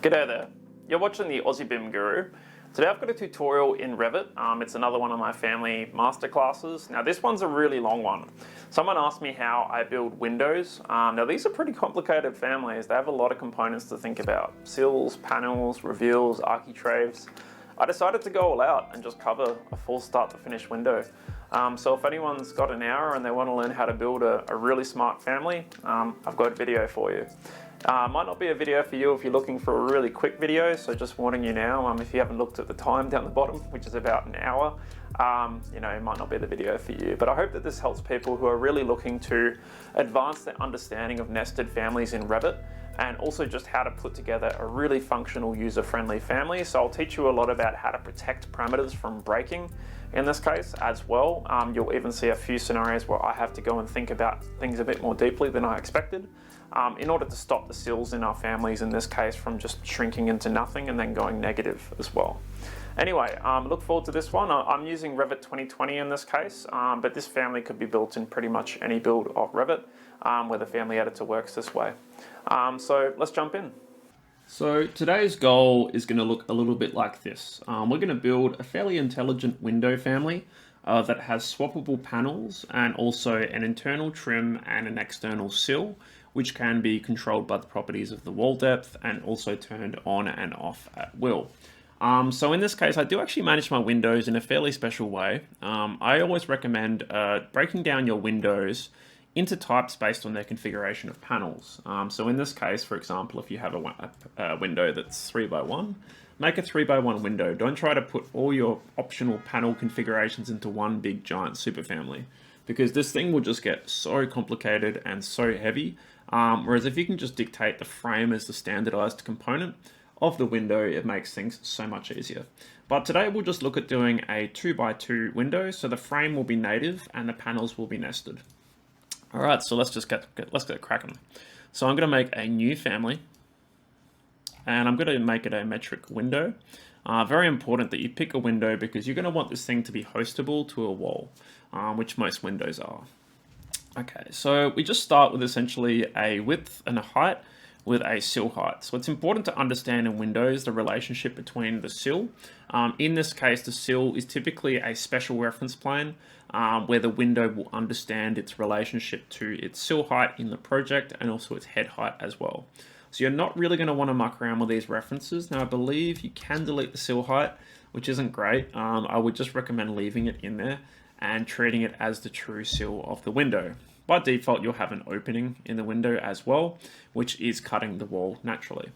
G'day there, you're watching the Aussie BIM Guru. Today I've got a tutorial in Revit. It's another one of my family masterclasses. Now this one's a really long one. Someone asked me how I build windows. Now these are pretty complicated families. They have a lot of components to think about. Sills, panels, reveals, architraves. I decided to go all out and just cover a full start to finish window. So if anyone's got an hour and they want to learn how to build a really smart family, I've got a video for you. Might not be a video for you if you're looking for a really quick video, so just warning you now, if you haven't looked at the time down the bottom, which is about an hour, it might not be the video for you. But I hope that this helps people who are really looking to advance their understanding of nested families in Revit, and also just how to put together a really functional, user-friendly family. So I'll teach you a lot about how to protect parameters from breaking in this case as well. You'll even see a few scenarios where I have to go and think about things a bit more deeply than I expected in order to stop the sills in our families, in this case, from just shrinking into nothing and then going negative as well. Anyway, look forward to this one. I'm using Revit 2020 in this case, but this family could be built in pretty much any build of Revit where the family editor works this way. So let's jump in. So today's goal is going to look a little bit like this. We're going to build a fairly intelligent window family that has swappable panels and also an internal trim and an external sill, which can be controlled by the properties of the wall depth and also turned on and off at will. So in this case, I do actually manage my windows in a fairly special way. I always recommend breaking down your windows into types based on their configuration of panels. So in this case, for example, if you have a window that's 3x1, make a 3x1 window. Don't try to put all your optional panel configurations into one big giant superfamily, because this thing will just get so complicated and so heavy. Whereas if you can just dictate the frame as the standardized component of the window, it makes things so much easier. But today we'll just look at doing a 2x2 window, so the frame will be native and the panels will be nested. All right, so let's get cracking. So I'm going to make a new family, and I'm going to make it a metric window. Very important that you pick a window because you're going to want this thing to be hostable to a wall, which most windows are. Okay, so we just start with essentially a width and a height with a sill height. So it's important to understand in Windows the relationship between the sill. In this case, the sill is typically a special reference plane where the window will understand its relationship to its sill height in the project and also its head height as well. So you're not really going to want to muck around with these references. Now I believe you can delete the sill height, which isn't great. I would just recommend leaving it in there and treating it as the true sill of the window. By default, you'll have an opening in the window as well, which is cutting the wall naturally.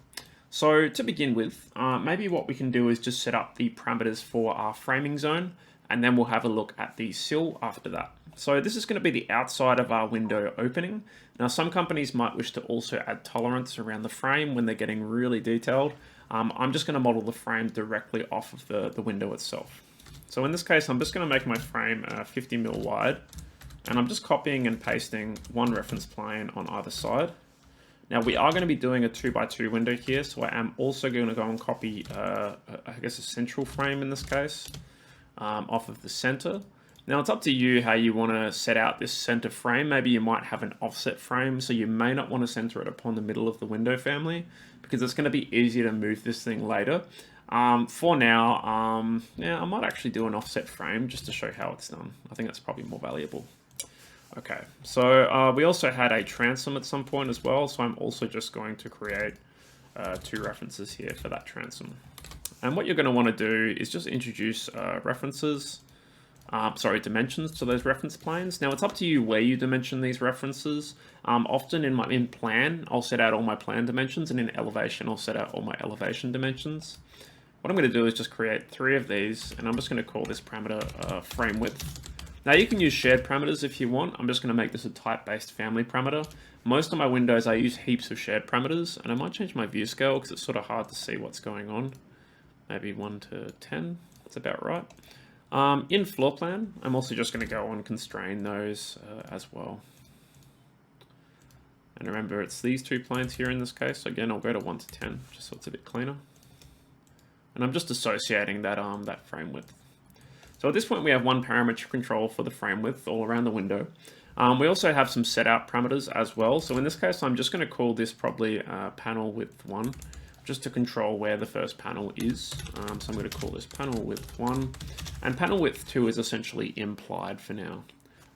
So to begin with, maybe what we can do is just set up the parameters for our framing zone, and then we'll have a look at the sill after that. So this is going to be the outside of our window opening. Now some companies might wish to also add tolerance around the frame when they're getting really detailed. I'm just going to model the frame directly off of the window itself. So in this case, I'm just going to make my frame 50mm wide. And I'm just copying and pasting one reference plane on either side. Now we are going to be doing a 2x2 window here, so I am also going to go and copy, I guess, a central frame in this case, off of the center. Now it's up to you how you want to set out this center frame. Maybe you might have an offset frame, so you may not want to center it upon the middle of the window family, because it's going to be easier to move this thing later. For now, yeah, I might actually do an offset frame just to show how it's done. I think that's probably more valuable. Okay, so we also had a transom at some point as well, so I'm also just going to create two references here for that transom. And what you're going to want to do is just introduce dimensions to those reference planes. Now it's up to you where you dimension these references. Often in plan, I'll set out all my plan dimensions, and in elevation, I'll set out all my elevation dimensions. What I'm going to do is just create 3 of these, and I'm just going to call this parameter frame width. Now you can use shared parameters if you want. I'm just going to make this a type-based family parameter. Most of my windows I use heaps of shared parameters, and I might change my view scale because it's sort of hard to see what's going on. Maybe 1 to 10, that's about right. In floor plan, I'm also just going to go and constrain those as well. And remember, it's these 2 planes here in this case. So again, I'll go to 1 to 10, just so it's a bit cleaner. And I'm just associating that that frame width. So at this point, we have one parameter control for the frame width all around the window. We also have some set out parameters as well. So in this case, I'm just going to call this probably panel width 1, just to control where the first panel is. So I'm going to call this panel width 1, and panel width 2 is essentially implied for now.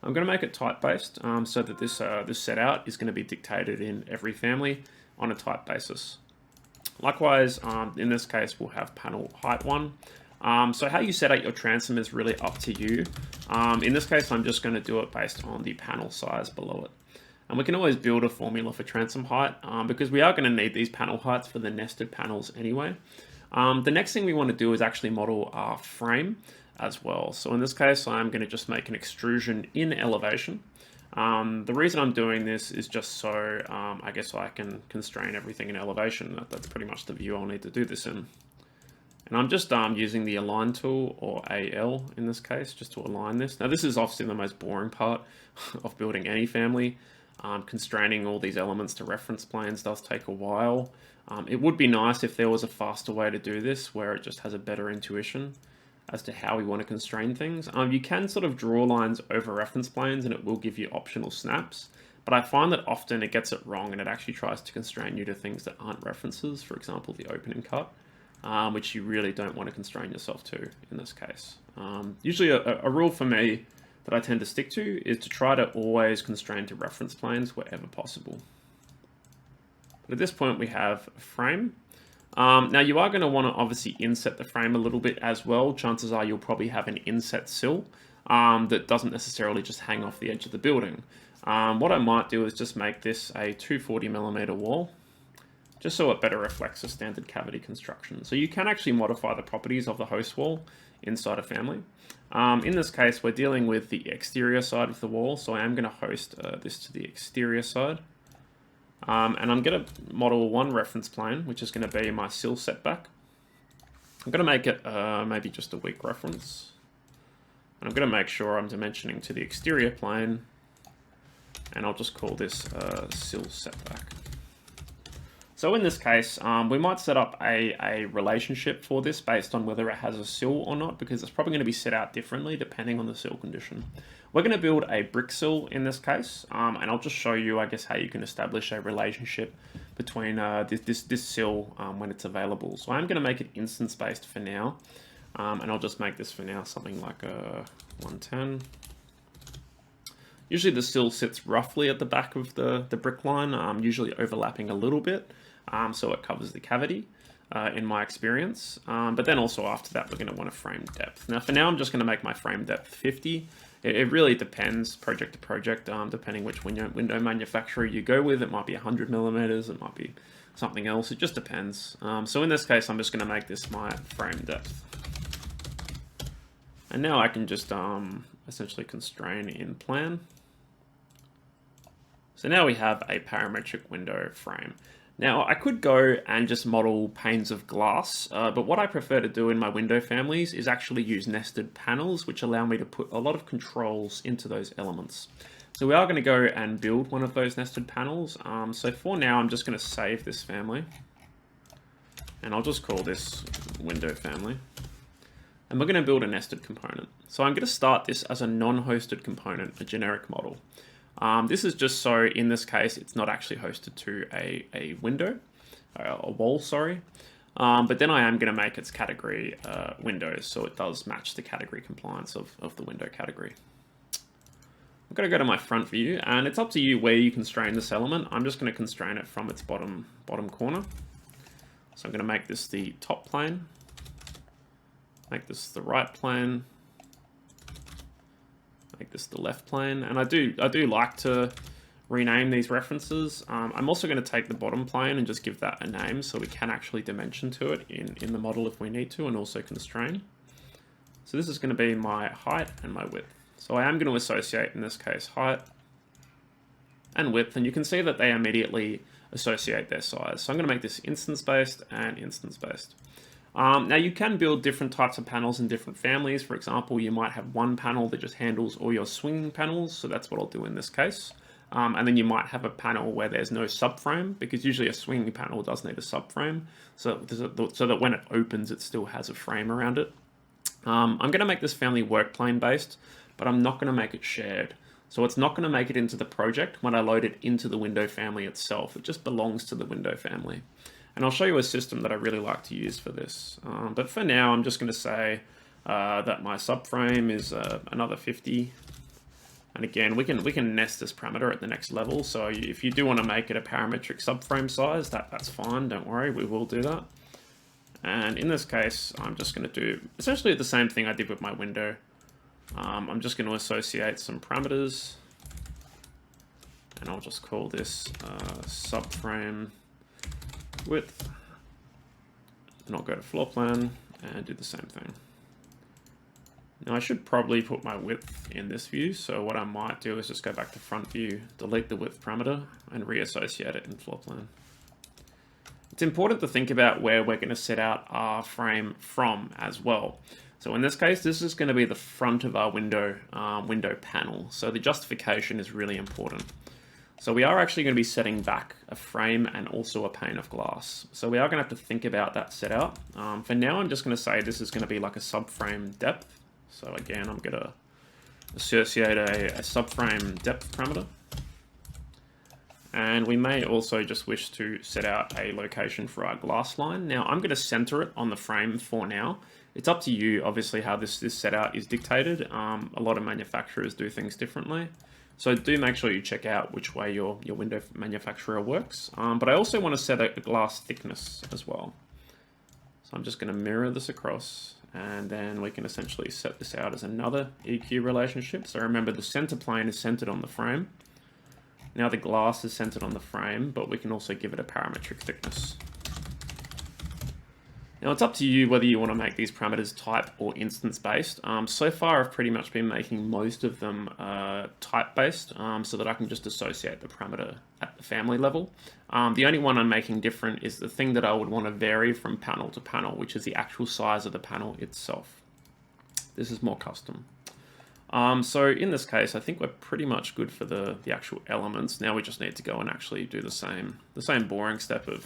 I'm going to make it type-based so that this set out is going to be dictated in every family on a type basis. Likewise, in this case, we'll have panel height 1. So how you set out your transom is really up to you. In this case, I'm just going to do it based on the panel size below it. And we can always build a formula for transom height because we are going to need these panel heights for the nested panels anyway. The next thing we want to do is actually model our frame as well. So in this case, I'm going to just make an extrusion in elevation. The reason I'm doing this is just so I guess I can constrain everything in elevation. That's pretty much the view I'll need to do this in. And I'm just using the align tool, or AL in this case, just to align this. Now this is obviously the most boring part of building any family. Constraining all these elements to reference planes does take a while. It would be nice if there was a faster way to do this where it just has a better intuition as to how we want to constrain things. You can sort of draw lines over reference planes and it will give you optional snaps, but I find that often it gets it wrong and it actually tries to constrain you to things that aren't references, for example, the open and cut, which you really don't want to constrain yourself to in this case. Usually a rule for me that I tend to stick to is to try to always constrain to reference planes wherever possible. But at this point we have a frame. Now you are going to want to obviously inset the frame a little bit as well. Chances are you'll probably have an inset sill that doesn't necessarily just hang off the edge of the building. What I might do is just make this a 240mm wall, just so it better reflects a standard cavity construction. So you can actually modify the properties of the host wall inside a family. In this case, we're dealing with the exterior side of the wall, so I am going to host this to the exterior side. And I'm going to model one reference plane, which is going to be my sill setback. I'm going to make it maybe just a weak reference. And I'm going to make sure I'm dimensioning to the exterior plane. And I'll just call this sill setback. So in this case, we might set up a relationship for this based on whether it has a sill or not, because it's probably going to be set out differently depending on the sill condition. We're going to build a brick sill in this case, and I'll just show you, I guess, how you can establish a relationship between this sill when it's available. So I'm going to make it instance-based for now, and I'll just make this for now something like a 110. Usually the sill sits roughly at the back of the brick line, usually overlapping a little bit, so it covers the cavity in my experience. But then also after that, we're going to want a frame depth. Now for now, I'm just going to make my frame depth 50. It really depends project to project, depending which window manufacturer you go with. It might be 100mm, it might be something else. It just depends. So in this case, I'm just going to make this my frame depth. And now I can just essentially constrain in plan. So now we have a parametric window frame. Now I could go and just model panes of glass, but what I prefer to do in my window families is actually use nested panels, which allow me to put a lot of controls into those elements. So we are going to go and build one of those nested panels. So for now, I'm just going to save this family, and I'll just call this window family. And we're going to build a nested component. So I'm going to start this as a non-hosted component, a generic model. This is just so, in this case, it's not actually hosted to a window, a wall, sorry. But then I am going to make its category windows, so it does match the category compliance of the window category. I'm going to go to my front view, and it's up to you where you constrain this element. I'm just going to constrain it from its bottom corner. So I'm going to make this the top plane, make this the right plane, make this the left plane, and I do like to rename these references. I'm also going to take the bottom plane and just give that a name so we can actually dimension to it in the model if we need to, and also constrain. So this is going to be my height and my width. So I am going to associate, in this case, height and width, and you can see that they immediately associate their size. So I'm going to make this instance-based and instance-based. Now you can build different types of panels in different families. For example, you might have one panel that just handles all your swinging panels, so that's what I'll do in this case. And then you might have a panel where there's no subframe, because usually a swinging panel does need a subframe, so that when it opens, it still has a frame around it. I'm going to make this family work plane based, but I'm not going to make it shared. So it's not going to make it into the project when I load it into the window family itself. It just belongs to the window family. And I'll show you a system that I really like to use for this. But for now, I'm just going to say that my subframe is another 50. And again, we can nest this parameter at the next level. So if you do want to make it a parametric subframe size, that's fine. Don't worry, we will do that. And in this case, I'm just going to do essentially the same thing I did with my window. I'm just going to associate some parameters. And I'll just call this subframe width. And I'll go to floor plan and do the same thing. Now I should probably put my width in this view, so what I might do is just go back to front view, delete the width parameter, and reassociate it in floor plan. It's important to think about where we're going to set out our frame from as well. So in this case, this is going to be the front of our window panel, so the justification is really important. So we are actually going to be setting back a frame and also a pane of glass. So we are going to have to think about that set out. For now, I'm just going to say this is going to be like a subframe depth. So again, I'm going to associate a subframe depth parameter. And we may also just wish to set out a location for our glass line. Now I'm going to center it on the frame for now. It's up to you, obviously, how this set out is dictated. A lot of manufacturers do things differently. So do make sure you check out which way your window manufacturer works. But I also want to set a glass thickness as well. So I'm just going to mirror this across, and then we can essentially set this out as another EQ relationship. So remember, the center plane is centered on the frame. Now the glass is centered on the frame, but we can also give it a parametric thickness. Now it's up to you whether you want to make these parameters type or instance based. So far I've pretty much been making most of them type based, so that I can just associate the parameter at the family level. The only one I'm making different is the thing that I would want to vary from panel to panel, which is the actual size of the panel itself. This is more custom. So in this case, I think we're pretty much good for the actual elements. Now we just need to go and actually do the same boring step of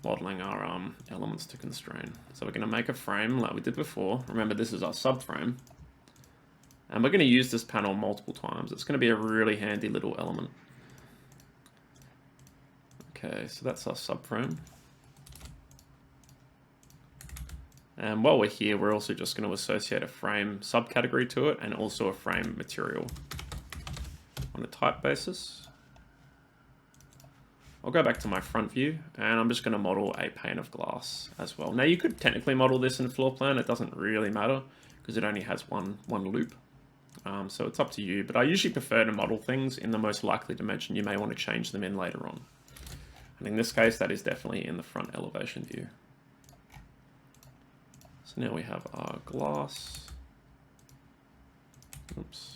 modeling our elements to constrain. So we're going to make a frame like we did before. Remember, this is our subframe. And we're going to use this panel multiple times. It's going to be a really handy little element. Okay, so that's our subframe. And while we're here, we're also just going to associate a frame subcategory to it and also a frame material on a type basis. I'll go back to my front view, and I'm just going to model a pane of glass as well. Now you could technically model this in floor plan. It doesn't really matter because it only has one loop. So it's up to you, but I usually prefer to model things in the most likely dimension. You may want to change them in later on. And in this case, that is definitely in the front elevation view. So now we have our glass. Oops.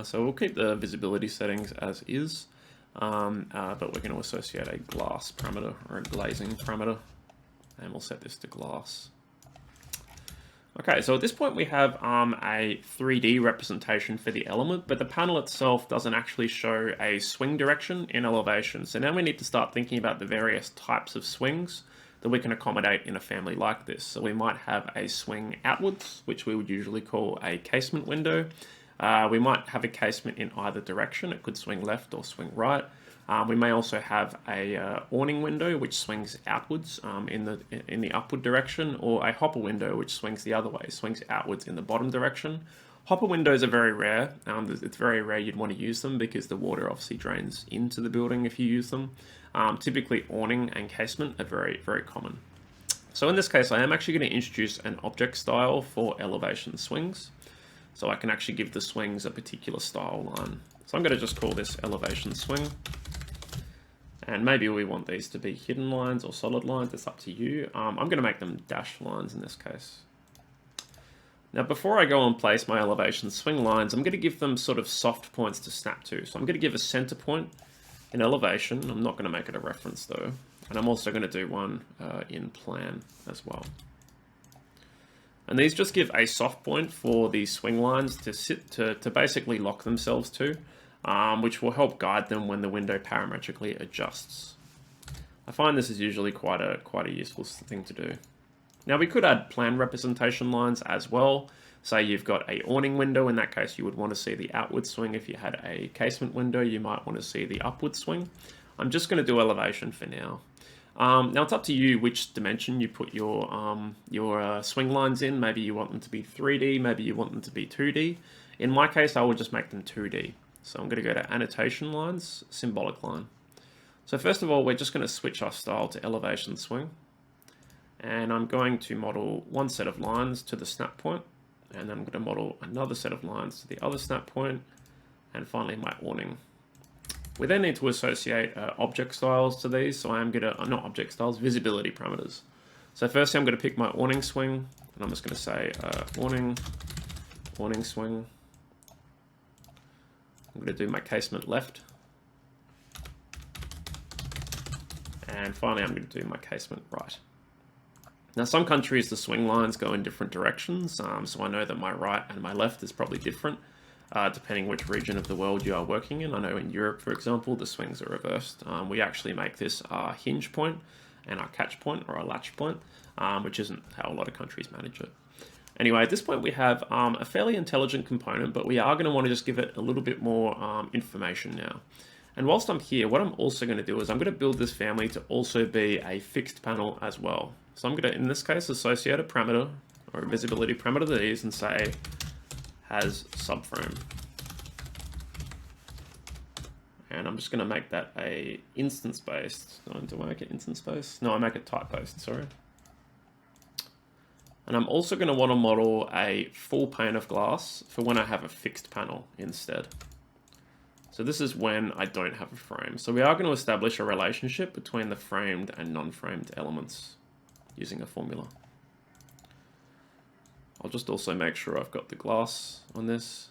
So we'll keep the visibility settings as is, but we're going to associate a glass parameter or a glazing parameter, and we'll set this to glass. Okay, so at this point we have a 3D representation for the element, but the panel itself doesn't actually show a swing direction in elevation. So now we need to start thinking about the various types of swings that we can accommodate in a family like this. So we might have a swing outwards, which we would usually call a casement window. We might have a casement in either direction. It could swing left or swing right. We may also have a awning window which swings outwards in the upward direction, or a hopper window which swings the other way, swings outwards in the bottom direction. Hopper windows are very rare. It's very rare you'd want to use them because the water obviously drains into the building if you use them. Typically awning and casement are very, very common. So in this case, I am actually going to introduce an object style for elevation swings. So I can actually give the swings a particular style line. So I'm going to just call this elevation swing. And maybe we want these to be hidden lines or solid lines. It's up to you. I'm going to make them dashed lines in this case. Now, before I go and place my elevation swing lines, I'm going to give them sort of soft points to snap to. So I'm going to give a center point in elevation. I'm not going to make it a reference though. And I'm also going to do one in plan as well. And these just give a soft point for the swing lines to basically lock themselves to, which will help guide them when the window parametrically adjusts. I find this is usually quite a useful thing to do. Now we could add plan representation lines as well. Say you've got a awning window, in that case you would want to see the outward swing. If you had a casement window, you might want to see the upward swing. I'm just going to do elevation for now. Now it's up to you which dimension you put your swing lines in. Maybe you want them to be 3D, maybe you want them to be 2D. In my case, I will just make them 2D. So I'm going to go to annotation lines, symbolic line. So first of all, we're just going to switch our style to elevation swing. And I'm going to model one set of lines to the snap point, and then I'm going to model another set of lines to the other snap point, and finally my awning. We then need to associate object styles to these, so I am going to, not object styles, visibility parameters. So firstly I'm going to pick my awning swing, and I'm just going to say awning swing. I'm going to do my casement left. And finally I'm going to do my casement right. Now some countries the swing lines go in different directions, so I know that my right and my left is probably different. Depending which region of the world you are working in. I know in Europe, for example, the swings are reversed. We actually make this our hinge point and our catch point or our latch point, which isn't how a lot of countries manage it. Anyway, at this point we have a fairly intelligent component, but we are going to want to just give it a little bit more information now. And whilst I'm here, what I'm also going to do is I'm going to build this family to also be a fixed panel as well. So I'm going to, in this case, associate a parameter or a visibility parameter to these and say, has subframe. And I'm just going to make that a instance based. Do I make it instance based? No, I make it type based, sorry. And I'm also going to want to model a full pane of glass for when I have a fixed panel instead. So this is when I don't have a frame. So we are going to establish a relationship between the framed and non-framed elements using a formula. I'll just also make sure I've got the glass on this.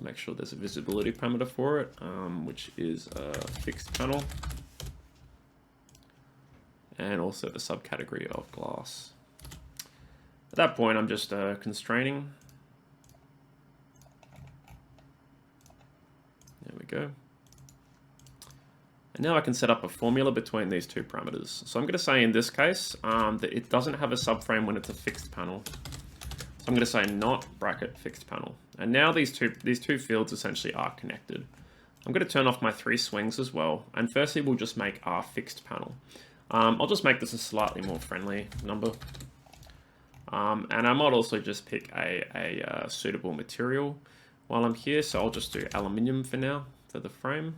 Make sure there's a visibility parameter for it, which is a fixed panel. And also the subcategory of glass. At that point, I'm just constraining. There we go. And now I can set up a formula between these two parameters. So I'm going to say in this case that it doesn't have a subframe when it's a fixed panel. So I'm going to say not bracket fixed panel. And now these two fields essentially are connected. I'm going to turn off my 3 swings as well. And firstly, we'll just make our fixed panel. I'll just make this a slightly more friendly number. And I might also just pick a suitable material while I'm here. So I'll just do aluminium for now for the frame.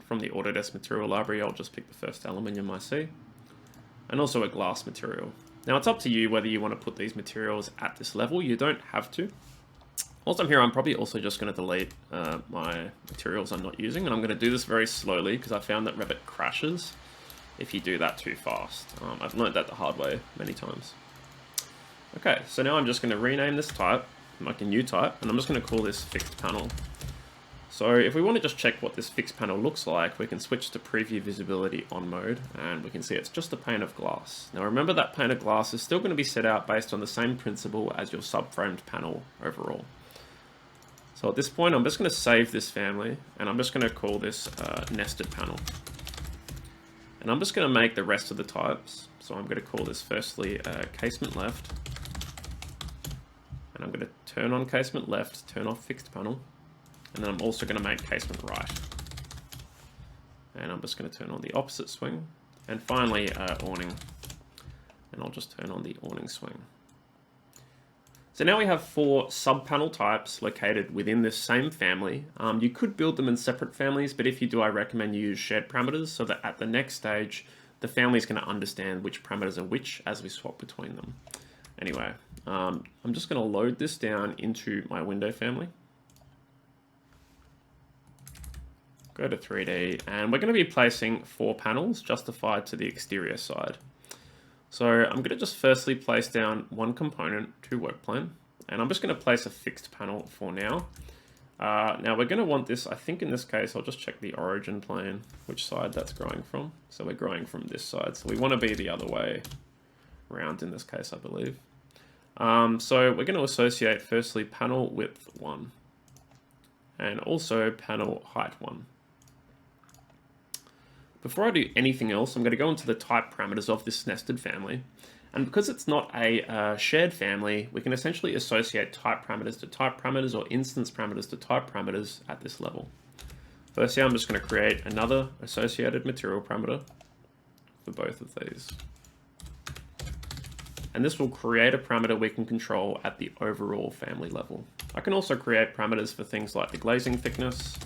From the Autodesk material library, I'll just pick the first aluminium I see, and also a glass material. Now it's up to you whether you want to put these materials at this level. You don't have to. Whilst I'm here, I'm probably also just going to delete my materials I'm not using, and I'm going to do this very slowly because I found that Revit crashes if you do that too fast. I've learned that the hard way many times. Okay, so now I'm just going to rename this type, like a new type, and I'm just going to call this fixed panel. So if we want to just check what this fixed panel looks like, we can switch to preview visibility on mode, and we can see it's just a pane of glass. Now remember that pane of glass is still going to be set out based on the same principle as your subframed panel overall. So at this point, I'm just going to save this family, and I'm just going to call this nested panel. And I'm just going to make the rest of the types. So I'm going to call this firstly casement left, and I'm going to turn on casement left, turn off fixed panel. And then I'm also going to make casement right. And I'm just going to turn on the opposite swing. And finally, awning. And I'll just turn on the awning swing. So now we have 4 sub-panel types located within this same family. You could build them in separate families, but if you do, I recommend you use shared parameters so that at the next stage, the family is going to understand which parameters are which as we swap between them. Anyway, I'm just going to load this down into my window family. Go to 3D, and we're going to be placing 4 panels justified to the exterior side. So I'm going to just firstly place down one component to work plane, and I'm just going to place a fixed panel for now. Now we're going to want this, I think in this case, I'll just check the origin plane, which side that's growing from. So we're growing from this side, so we want to be the other way around in this case, I believe. So we're going to associate firstly panel width 1, and also panel height 1. Before I do anything else, I'm going to go into the type parameters of this nested family, And because it's not a shared family, we can essentially associate type parameters to type parameters or instance parameters to type parameters at this level. Firstly, I'm just going to create another associated material parameter for both of these. And this will create a parameter we can control at the overall family level. I can also create parameters for things like the glazing thickness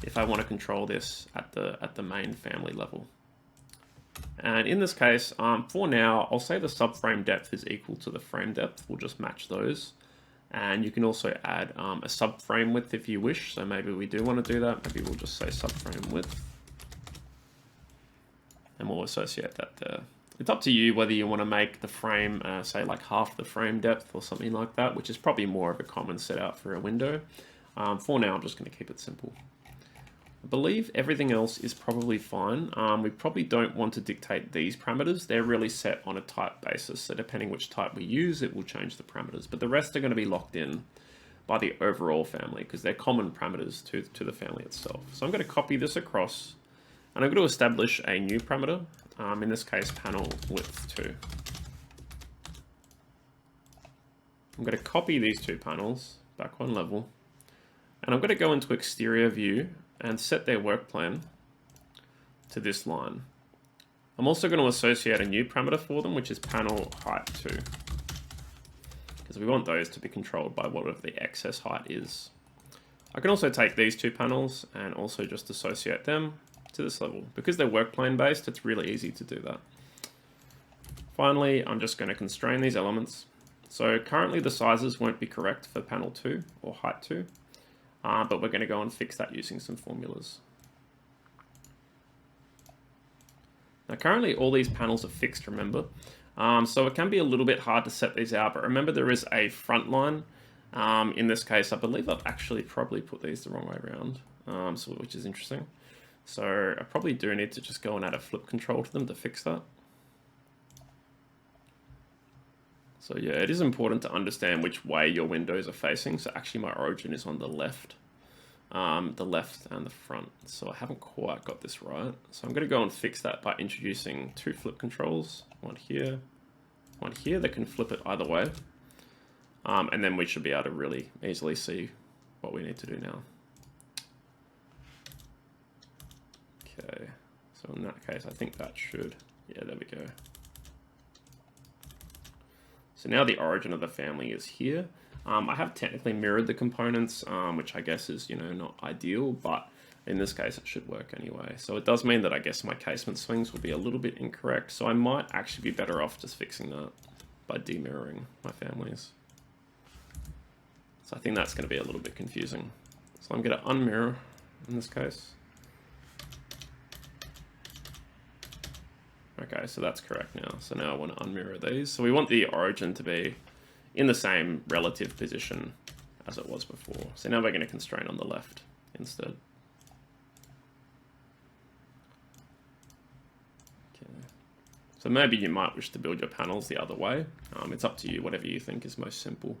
if I want to control this at the main family level. And in this case, for now, I'll say the subframe depth is equal to the frame depth. We'll just match those. And you can also add a subframe width if you wish. So maybe we do want to do that. Maybe we'll just say subframe width. And we'll associate that there. It's up to you whether you want to make the frame, say like half the frame depth or something like that, which is probably more of a common setup for a window. For now, I'm just going to keep it simple. I believe everything else is probably fine. We probably don't want to dictate these parameters. They're really set on a type basis. So depending which type we use, it will change the parameters. But the rest are going to be locked in by the overall family because they're common parameters to the family itself. So I'm going to copy this across and I'm going to establish a new parameter. In this case, panel width 2. I'm going to copy these two panels back one level. And I'm going to go into exterior view and set their work plane to this line. I'm also going to associate a new parameter for them, which is panel height 2. Because we want those to be controlled by whatever the excess height is. I can also take these two panels and also just associate them to this level. Because they're work plane based, it's really easy to do that. Finally, I'm just going to constrain these elements. So currently the sizes won't be correct for panel 2 or height 2. But we're going to go and fix that using some formulas. Now currently all these panels are fixed, remember. So it can be a little bit hard to set these out, but remember there is a front line. In this case, I believe I've actually probably put these the wrong way around, which is interesting. So I probably do need to just go and add a flip control to them to fix that. So yeah, it is important to understand which way your windows are facing. So actually my origin is on the left and the front. So I haven't quite got this right. So I'm going to go and fix that by introducing two flip controls, one here that can flip it either way. And then we should be able to really easily see what we need to do now. Okay, so in that case, I think that should, yeah, there we go. So now the origin of the family is here. I have technically mirrored the components, which I guess is, not ideal, but in this case it should work anyway. So it does mean that I guess my casement swings will be a little bit incorrect. So I might actually be better off just fixing that by demirroring my families. So I think that's going to be a little bit confusing. So I'm going to unmirror in this case. Okay, so that's correct now. So now I want to unmirror these. So we want the origin to be in the same relative position as it was before. So now we're going to constrain on the left instead. Okay. So maybe you might wish to build your panels the other way. It's up to you, whatever you think is most simple.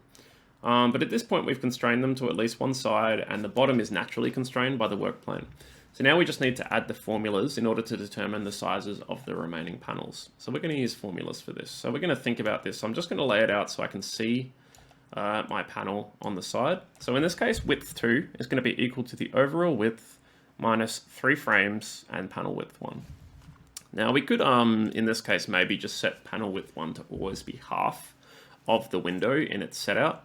But at this point we've constrained them to at least one side and the bottom is naturally constrained by the work plane. So now we just need to add the formulas in order to determine the sizes of the remaining panels. So we're going to use formulas for this. So we're going to think about this. So I'm just going to lay it out so I can see my panel on the side. So in this case, width 2 is going to be equal to the overall width minus 3 frames and panel width 1. Now we could, in this case, maybe just set panel width 1 to always be half of the window in its setout.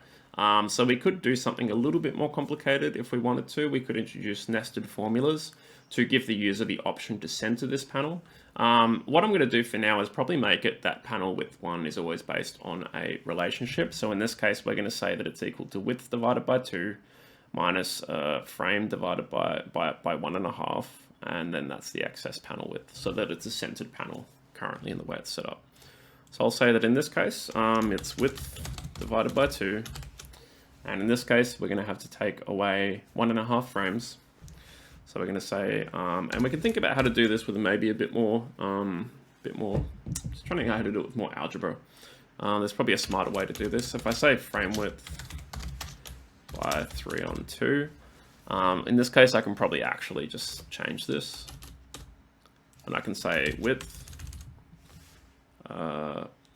So we could do something a little bit more complicated if we wanted to. We could introduce nested formulas to give the user the option to center this panel. What I'm going to do for now is probably make it that panel width 1 is always based on a relationship. So in this case, we're going to say that it's equal to width divided by 2 minus frame divided by 1.5. And then that's the excess panel width so that it's a centered panel currently in the way it's set up. So I'll say that in this case, it's width divided by 2. And in this case, we're going to have to take away 1.5 frames. So we're going to say, and we can think about how to do this with maybe a bit more, just trying to think how to do it with more algebra. There's probably a smarter way to do this. So if I say frame width by 3 on 2, in this case, I can probably actually just change this. And I can say width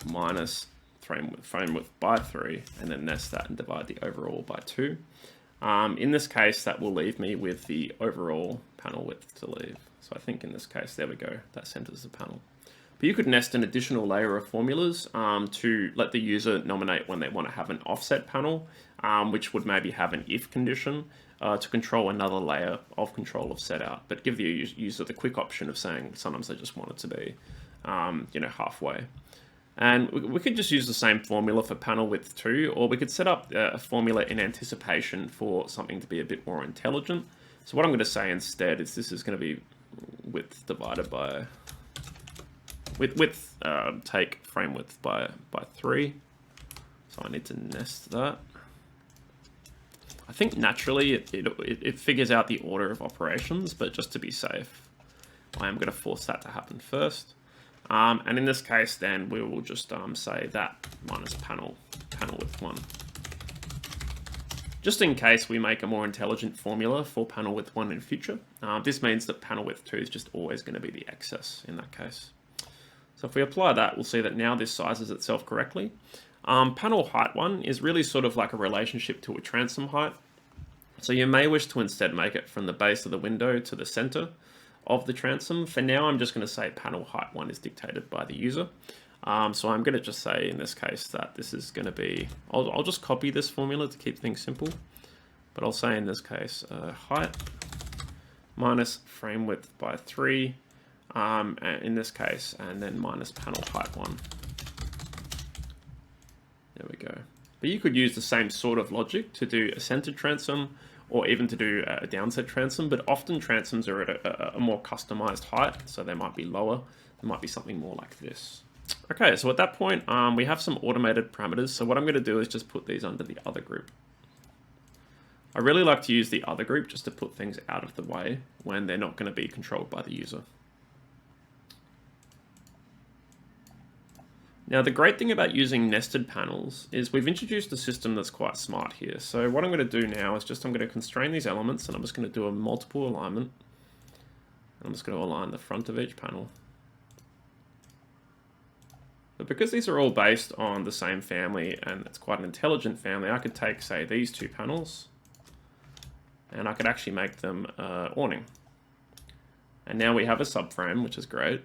minus frame width by 3, and then nest that and divide the overall by 2. In this case, that will leave me with the overall panel width to leave. So I think in this case, there we go, that centers the panel. But you could nest an additional layer of formulas to let the user nominate when they want to have an offset panel, which would maybe have an if condition to control another layer of control of setout, but give the user the quick option of saying sometimes they just want it to be, halfway. And we could just use the same formula for panel width too, or we could set up a formula in anticipation for something to be a bit more intelligent. So what I'm going to say instead is this is going to be width divided by take frame width by 3. So I need to nest that. I think naturally it figures out the order of operations, but just to be safe, I am going to force that to happen first. And in this case, then we will just say that minus panel width 1. Just in case we make a more intelligent formula for panel width 1 in future, this means that panel width 2 is just always going to be the excess in that case. So if we apply that, we'll see that now this sizes itself correctly. Panel height 1 is really sort of like a relationship to a transom height. So you may wish to instead make it from the base of the window to the center of the transom. For now, I'm just going to say panel height 1 is dictated by the user. So I'm going to just say in this case that this is going to be, I'll just copy this formula to keep things simple, but I'll say in this case height minus frame width by 3 in this case, and then minus panel height 1. There we go. But you could use the same sort of logic to do a centered transom, or even to do a downset transom, but often transoms are at a more customized height, so they might be lower. There might be something more like this. Okay, so at that point, we have some automated parameters. So what I'm going to do is just put these under the other group. I really like to use the other group just to put things out of the way when they're not going to be controlled by the user. Now, the great thing about using nested panels is we've introduced a system that's quite smart here. So what I'm going to do now is I'm going to constrain these elements, and I'm just going to do a multiple alignment. I'm just going to align the front of each panel. But because these are all based on the same family, and it's quite an intelligent family, I could take, say, these 2 panels, and I could actually make them awning. And now we have a subframe, which is great.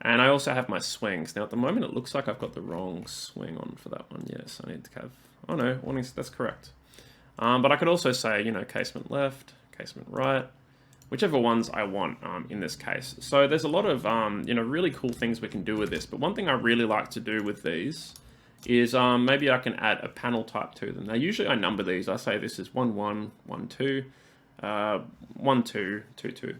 And I also have my swings. Now at the moment it looks like I've got the wrong swing on for that one. Yes, I need to have, oh no, awnings, that's correct. But I could also say, casement left, casement right, whichever ones I want in this case. So there's a lot of, really cool things we can do with this. But one thing I really like to do with these is maybe I can add a panel type to them. Now usually I number these. I say this is 1, 1, 1, 2, 1, 2, 2, 2.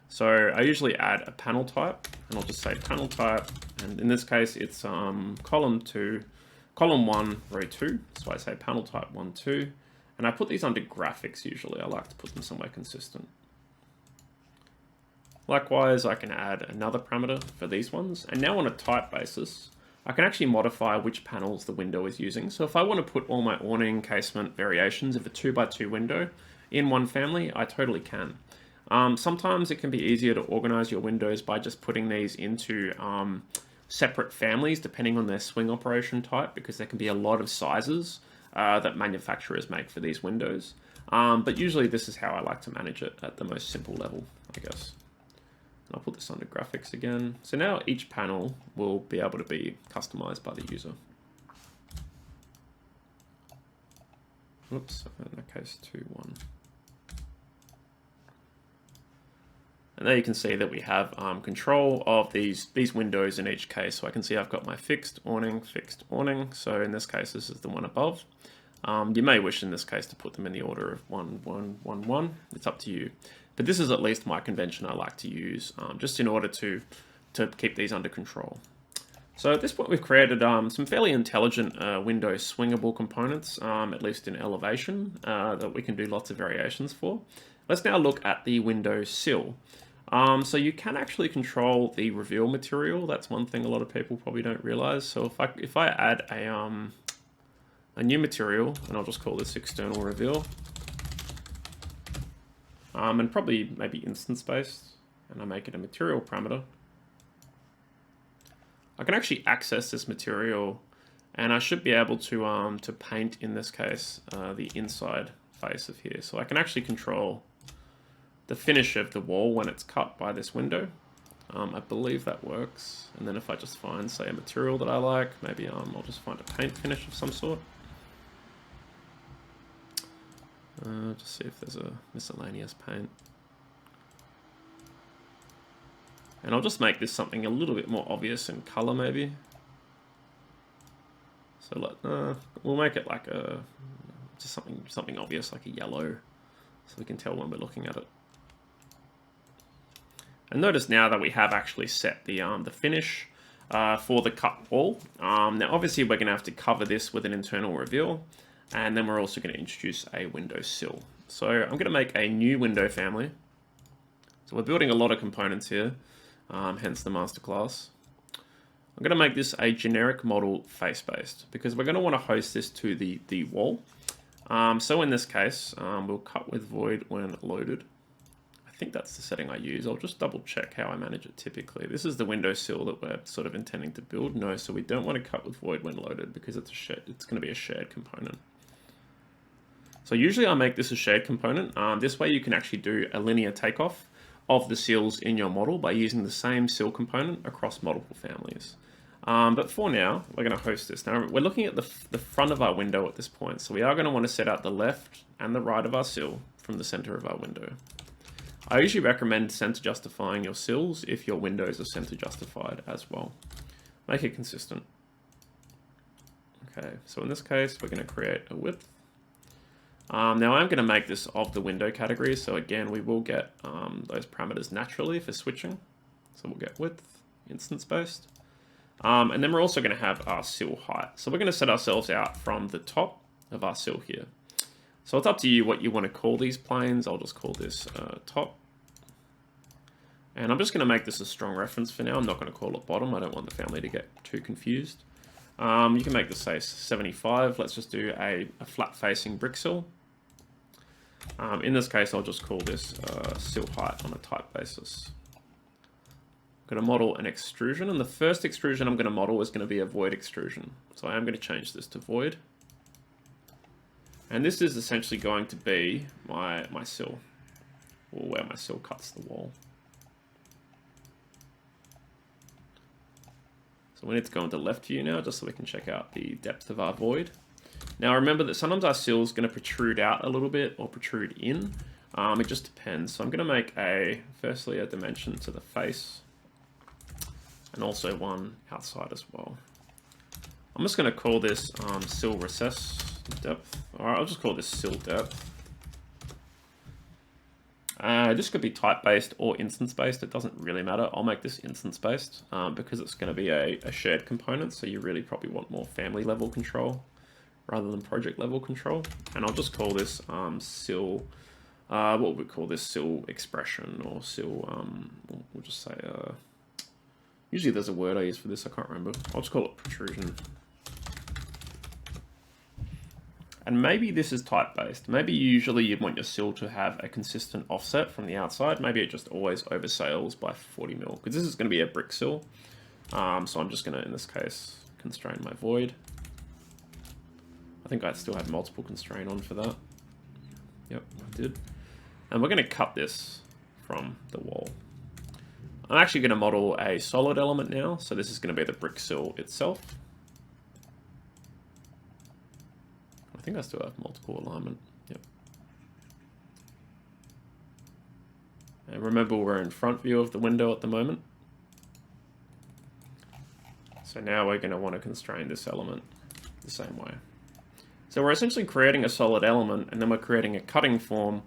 So I usually add a panel type, and I'll just say panel type, and in this case it's column 1, row 2. So I say panel type 1, 2, and I put these under graphics usually. I like to put them somewhere consistent. Likewise, I can add another parameter for these ones, and now on a type basis, I can actually modify which panels the window is using. So if I want to put all my awning casement variations of a 2x2 window in one family, I totally can. Sometimes it can be easier to organize your windows by just putting these into separate families depending on their swing operation type, because there can be a lot of sizes that manufacturers make for these windows. But usually this is how I like to manage it at the most simple level, I guess. And I'll put this under graphics again. So now each panel will be able to be customized by the user. Oops, in that case 2, 1. And there you can see that we have control of these windows in each case. So I can see I've got my fixed awning. So in this case, this is the one above. You may wish in this case to put them in the order of 1, 1, 1, 1. It's up to you. But this is at least my convention I like to use just in order to keep these under control. So at this point, we've created some fairly intelligent window swingable components, at least in elevation, that we can do lots of variations for. Let's now look at the window sill. So you can actually control the reveal material. That's one thing a lot of people probably don't realize. So if I add a new material, and I'll just call this external reveal, and probably maybe instance based, and I make it a material parameter, I can actually access this material, and I should be able to paint, in this case, the inside face of here. So I can actually control the finish of the wall when it's cut by this window. I believe that works. And then if I just find, say, a material that I like, maybe I'll just find a paint finish of some sort. Just see if there's a miscellaneous paint. And I'll just make this something a little bit more obvious in color, maybe. So we'll make it like just something obvious, like a yellow, so we can tell when we're looking at it. And notice now that we have actually set the finish for the cut wall. Now, obviously, we're going to have to cover this with an internal reveal, and then we're also going to introduce a window sill. So I'm going to make a new window family. So we're building a lot of components here, hence the masterclass. I'm going to make this a generic model face-based because we're going to want to host this to the wall. So in this case, we'll cut with void when loaded. I think that's the setting I use. I'll just double check how I manage it typically. This is the windowsill that we're sort of intending to build. No, so we don't want to cut with void when loaded because it's going to be a shared component. So usually I make this a shared component. This way you can actually do a linear takeoff of the sills in your model by using the same sill component across multiple families. But for now, we're going to host this. Now we're looking at the front of our window at this point. So we are going to want to set out the left and the right of our sill from the center of our window. I usually recommend center justifying your sills if your windows are center justified as well. Make it consistent. Okay, so in this case, we're going to create a width. Now I'm going to make this of the window category. So again, we will get those parameters naturally for switching. So we'll get width, instance based. And then we're also going to have our sill height. So we're going to set ourselves out from the top of our sill here. So it's up to you what you want to call these planes. I'll just call this top. And I'm just going to make this a strong reference for now. I'm not going to call it bottom. I don't want the family to get too confused. You can make this say 75. Let's just do a flat facing brick sill. In this case, I'll just call this sill height on a type basis. I'm going to model an extrusion, and the first extrusion I'm going to model is going to be a void extrusion. So I am going to change this to void. And this is essentially going to be my sill, or where my sill cuts the wall. So we need to go into left view now, just so we can check out the depth of our void. Now remember that sometimes our sill is going to protrude out a little bit or protrude in. It just depends. So I'm going to make firstly a dimension to the face, and also one outside as well. I'm just going to call this sill recess depth. Alright, I'll just call this sill depth. This could be type-based or instance-based. It doesn't really matter. I'll make this instance-based because it's going to be a shared component, so you really probably want more family-level control rather than project-level control. And I'll just call this sill, what would we call this? Sill expression, or sill, we'll just say, usually there's a word I use for this, I can't remember. I'll just call it protrusion. And maybe this is type-based. Maybe usually you'd want your sill to have a consistent offset from the outside. Maybe it just always oversails by 40 mil, because this is going to be a brick sill. So I'm just going to, in this case, constrain my void. I think I still had multiple constraint on for that. Yep, I did. And we're going to cut this from the wall. I'm actually going to model a solid element now. So this is going to be the brick sill itself. I think I still have multiple alignment. Yep. And remember, we're in front view of the window at the moment. So now we're going to want to constrain this element the same way. So we're essentially creating a solid element, and then we're creating a cutting form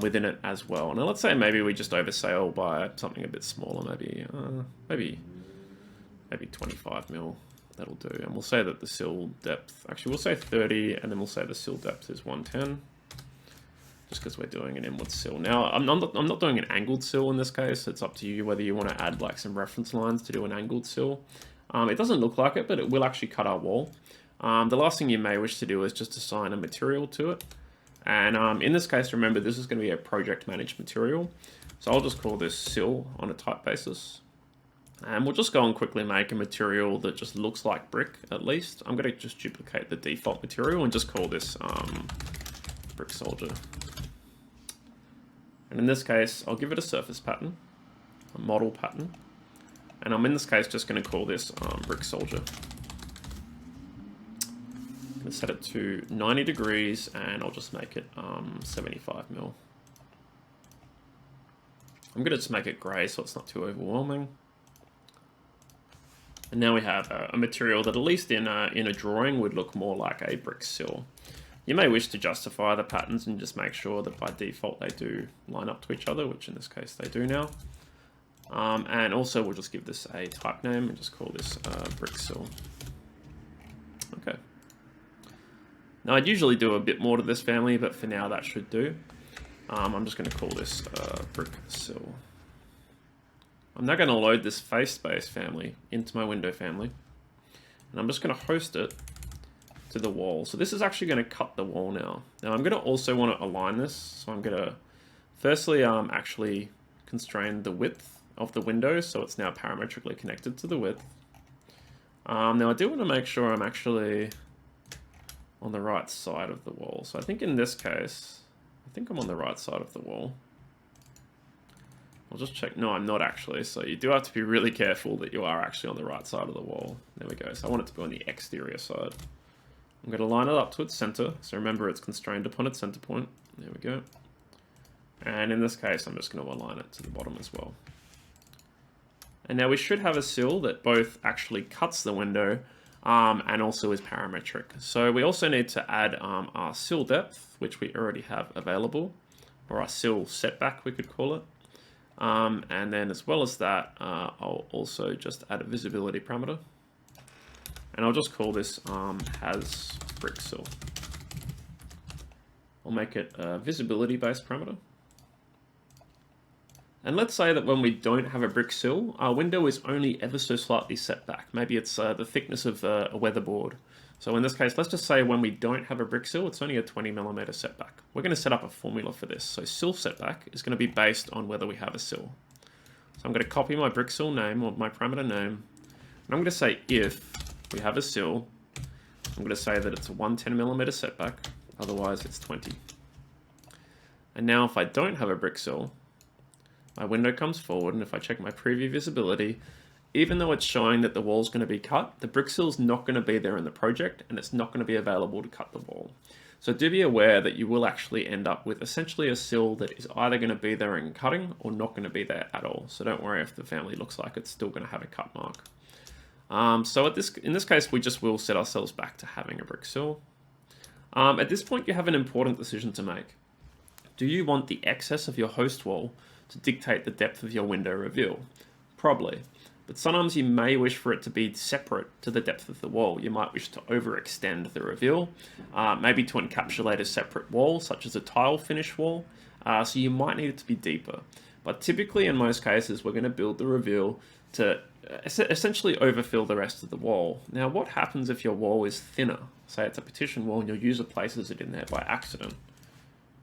within it as well. Now let's say maybe we just oversail by something a bit smaller, maybe 25 mil. That'll do. And we'll say that the sill depth, actually we'll say 30, and then we'll say the sill depth is 110, just because we're doing an inward sill. Now, I'm not doing an angled sill in this case. It's up to you whether you want to add like some reference lines to do an angled sill. It doesn't look like it, but it will actually cut our wall. The last thing you may wish to do is just assign a material to it. And in this case, remember, this is going to be a project managed material. So I'll just call this sill on a type basis. And we'll just go and quickly make a material that just looks like brick, at least. I'm going to just duplicate the default material and just call this brick soldier. And in this case, I'll give it a surface pattern, a model pattern. And I'm in this case just going to call this brick soldier. I'm going to set it to 90 degrees and I'll just make it 75 mil. I'm going to just make it grey so it's not too overwhelming. And now we have a material that at least in a drawing would look more like a brick sill. You may wish to justify the patterns and just make sure that by default they do line up to each other, which in this case they do now. And also we'll just give this a type name and just call this brick sill. Okay. Now I'd usually do a bit more to this family, but for now that should do. I'm just going to call this brick sill. I'm now going to load this face space family into my window family. And I'm just going to host it to the wall. So this is actually going to cut the wall now. Now I'm going to also want to align this. So I'm going to firstly actually constrain the width of the window so it's now parametrically connected to the width. Now I do want to make sure I'm actually on the right side of the wall. So I think in this case, I think I'm on the right side of the wall. I'll just check. No, I'm not actually. So you do have to be really careful that you are actually on the right side of the wall. There we go. So I want it to be on the exterior side. I'm going to line it up to its center. So remember, it's constrained upon its center point. There we go. And in this case, I'm just going to align it to the bottom as well. And now we should have a sill that both actually cuts the window and also is parametric. So we also need to add our sill depth, which we already have available, or our sill setback, we could call it. And then as well as that, I'll also just add a visibility parameter. And I'll just call this has brick sill. I'll make it a visibility based parameter. And let's say that when we don't have a brick sill, our window is only ever so slightly set back. Maybe it's the thickness of a weatherboard. So in this case, let's just say when we don't have a brick sill, it's only a 20mm setback. We're going to set up a formula for this. So sill setback is going to be based on whether we have a sill. So I'm going to copy my brick sill name or my parameter name. And I'm going to say if we have a sill, I'm going to say that it's a 110mm setback. Otherwise, it's 20. And now if I don't have a brick sill, my window comes forward, and if I check my preview visibility, even though it's showing that the wall's going to be cut, the brick sill's not going to be there in the project, and it's not going to be available to cut the wall. So do be aware that you will actually end up with essentially a sill that is either going to be there in cutting or not going to be there at all. So don't worry if the family looks like it's still going to have a cut mark. So in this case, we just will set ourselves back to having a brick sill. At this point, you have an important decision to make. Do you want the excess of your host wall to dictate the depth of your window reveal? Probably. But sometimes you may wish for it to be separate to the depth of the wall. You might wish to overextend the reveal, maybe to encapsulate a separate wall, such as a tile finish wall. So you might need it to be deeper. But typically, in most cases, we're going to build the reveal to essentially overfill the rest of the wall. Now, what happens if your wall is thinner? Say it's a partition wall and your user places it in there by accident.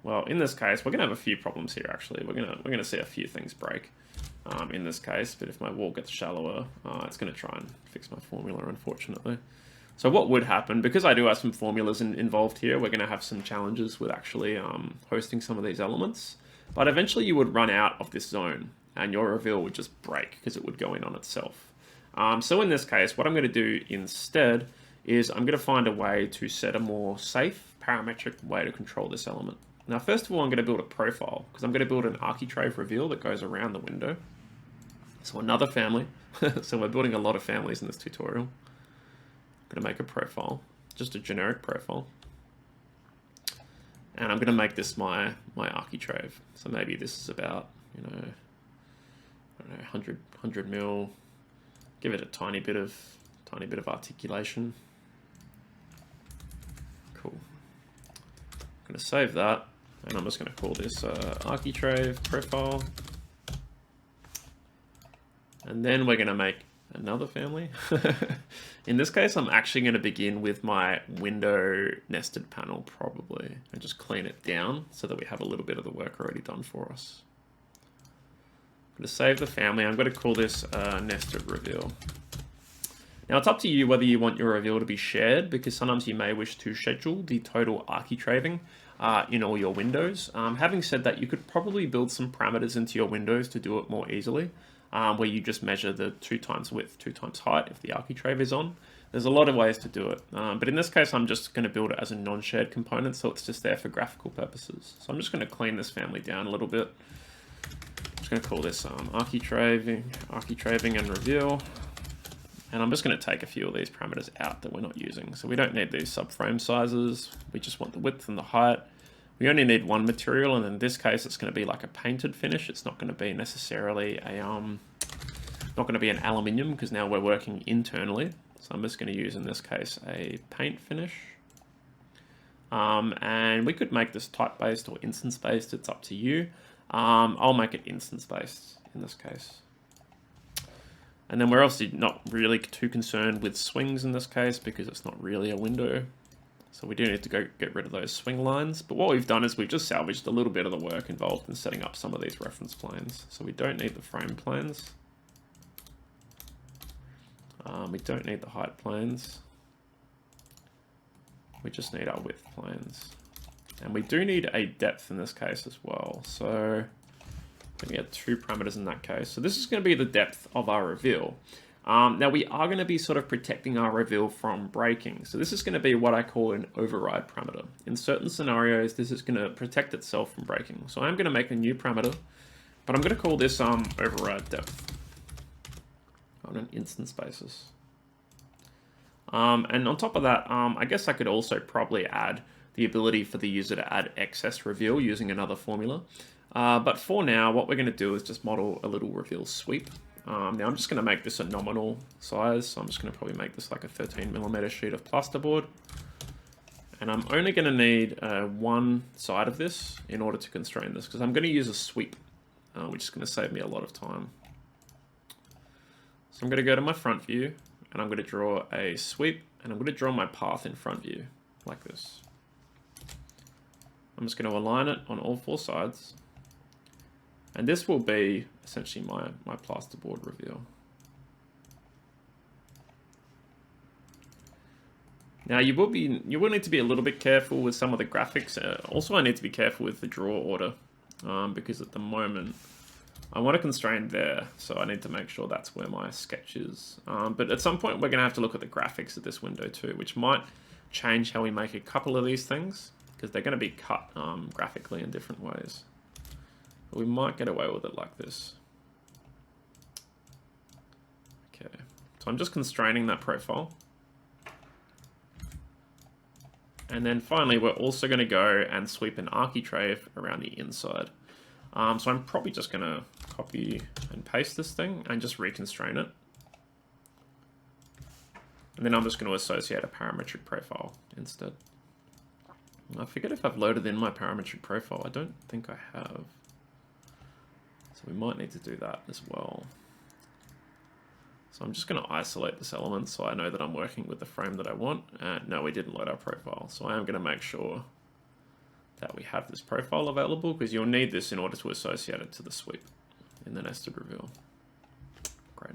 Well, in this case, we're going to have a few problems here, actually. We're going to see a few things break in this case, but if my wall gets shallower, it's going to try and fix my formula, unfortunately. So what would happen, because I do have some formulas involved here, we're going to have some challenges with actually hosting some of these elements. But eventually you would run out of this zone, and your reveal would just break because it would go in on itself. So in this case, what I'm going to do instead is I'm going to find a way to set a more safe, parametric way to control this element. Now, first of all, I'm going to build a profile because I'm going to build an Architrave reveal that goes around the window. So another family. So we're building a lot of families in this tutorial. I'm going to make a profile, just a generic profile. And I'm going to make this my Architrave. So maybe this is about, I don't know, 100 mil. Give it a tiny bit of articulation. Cool. I'm going to save that. And I'm just going to call this Architrave profile. And then we're going to make another family. In this case, I'm actually going to begin with my window nested panel probably, and just clean it down so that we have a little bit of the work already done for us. going to save the family. I'm going to call this nested reveal. Now it's up to you whether you want your reveal to be shared, because sometimes you may wish to schedule the total architraving in all your windows. Having said that, you could probably build some parameters into your windows to do it more easily, where you just measure the 2 times width, 2 times height if the architrave is on. There's a lot of ways to do it, but in this case I'm just going to build it as a non-shared component, so it's just there for graphical purposes. So I'm just going to clean this family down a little bit. I'm just going to call this architraving and reveal. And I'm just going to take a few of these parameters out that we're not using. So we don't need these subframe sizes. We just want the width and the height. We only need one material, and in this case, it's going to be like a painted finish. It's not going to be necessarily a not going to be an aluminium, because now we're working internally. So I'm just going to use, in this case, a paint finish. And we could make this type-based or instance-based. It's up to you. I'll make it instance-based in this case. And then we're obviously not really too concerned with swings in this case, because it's not really a window. So we do need to go get rid of those swing lines. But what we've done is we've just salvaged a little bit of the work involved in setting up some of these reference planes. So we don't need the frame planes. We don't need the height planes. We just need our width planes. And we do need a depth in this case as well. So we have 2 parameters in that case. So this is going to be the depth of our reveal. Now we are going to be sort of protecting our reveal from breaking. So this is going to be what I call an override parameter. In certain scenarios, this is going to protect itself from breaking. So I'm going to make a new parameter, but I'm going to call this override depth on an instance basis. And on top of that, I guess I could also probably add the ability for the user to add excess reveal using another formula. But for now, what we're going to do is just model a little reveal sweep. Now I'm just going to make this a nominal size, so I'm just going to probably make this like a 13mm sheet of plasterboard. And I'm only going to need one side of this in order to constrain this, because I'm going to use a sweep, which is going to save me a lot of time. So I'm going to go to my front view, and I'm going to draw a sweep, and I'm going to draw my path in front view, like this. I'm just going to align it on all 4 sides. And this will be essentially my plasterboard reveal. Now you will need to be a little bit careful with some of the graphics. Also, I need to be careful with the draw order, because at the moment I want to constrain there, so I need to make sure that's where my sketch is. But at some point we're going to have to look at the graphics of this window too, which might change how we make a couple of these things, because they're going to be cut graphically in different ways. But we might get away with it like this. Okay, so I'm just constraining that profile. And then finally, we're also going to go and sweep an architrave around the inside. So I'm probably just going to copy and paste this thing and just reconstrain it. And then I'm just going to associate a parametric profile instead. I forget if I've loaded in my parametric profile. I don't think I have. So we might need to do that as well. So I'm just going to isolate this element so I know that I'm working with the frame that I want. No, we didn't load our profile. So I am going to make sure that we have this profile available, because you'll need this in order to associate it to the sweep in the nested reveal. Great.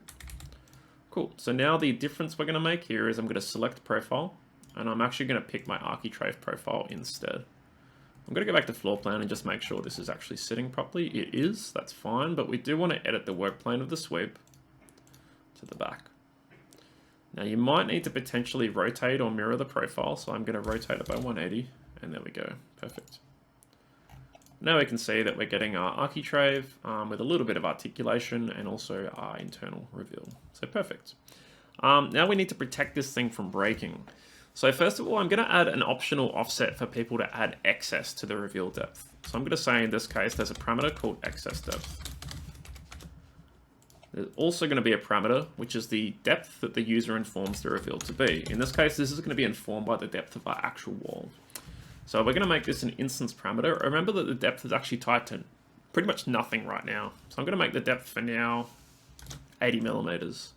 Cool. So now the difference we're going to make here is I'm going to select profile, and I'm actually going to pick my architrave profile instead. I'm going to go back to floor plan and just make sure this is actually sitting properly. It is, that's fine, but we do want to edit the work plane of the sweep to the back. Now you might need to potentially rotate or mirror the profile, so I'm going to rotate it by 180, and there we go, perfect. Now we can see that we're getting our architrave with a little bit of articulation and also our internal reveal. So perfect. Now we need to protect this thing from breaking. So first of all, I'm going to add an optional offset for people to add excess to the reveal depth. So I'm going to say in this case, there's a parameter called excess depth. There's also going to be a parameter, which is the depth that the user informs the reveal to be. In this case, this is going to be informed by the depth of our actual wall. So we're going to make this an instance parameter. Remember that the depth is actually tied to pretty much nothing right now. So I'm going to make the depth for now 80mm.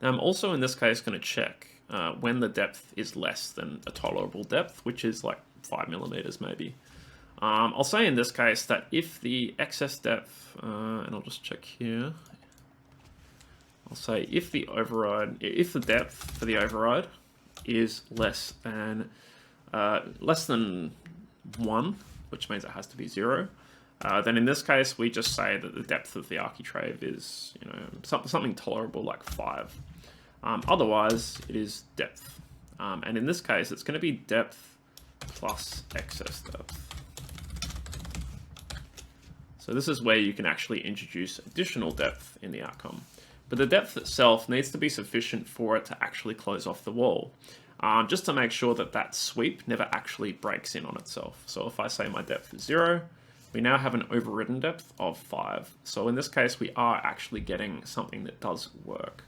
Now I'm also in this case going to check when the depth is less than a tolerable depth, which is like 5mm maybe. I'll say in this case that if the excess depth, and I'll just check here, I'll say if the depth for the override is less than 1, which means it has to be 0, then in this case we just say that the depth of the architrave is, something tolerable like 5. Otherwise, it is depth, and in this case, it's going to be depth plus excess depth. So this is where you can actually introduce additional depth in the outcome. But the depth itself needs to be sufficient for it to actually close off the wall, just to make sure that that sweep never actually breaks in on itself. So if I say my depth is 0, we now have an overridden depth of 5. So in this case, we are actually getting something that does work.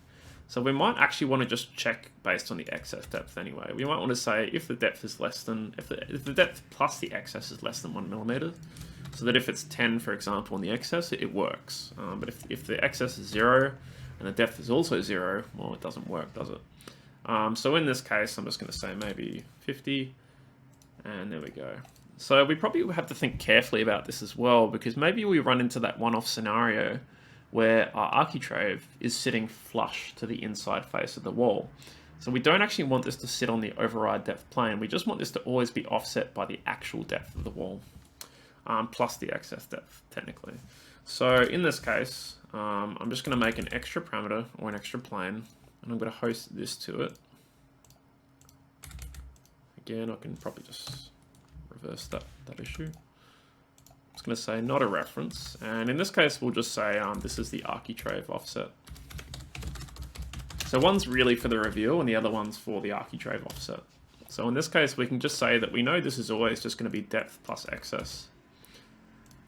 So we might actually want to just check based on the excess depth anyway. We might want to say if the depth is less than, if the depth plus the excess is less than 1 millimeter, so that if it's 10, for example, on the excess, it works. But if the excess is 0 and the depth is also 0, well, it doesn't work, does it? So in this case, I'm just going to say maybe 50, and there we go. So we probably have to think carefully about this as well, because maybe we run into that one-off scenario where our architrave is sitting flush to the inside face of the wall. So we don't actually want this to sit on the override depth plane. We just want this to always be offset by the actual depth of the wall, plus the excess depth, technically. So in this case, I'm just going to make an extra parameter or an extra plane, and I'm going to host this to it. Again, I can probably just reverse that issue. I'm just going to say not a reference, and in this case, we'll just say this is the architrave offset. So one's really for the reveal, and the other one's for the architrave offset. So in this case, we can just say that we know this is always just going to be depth plus excess.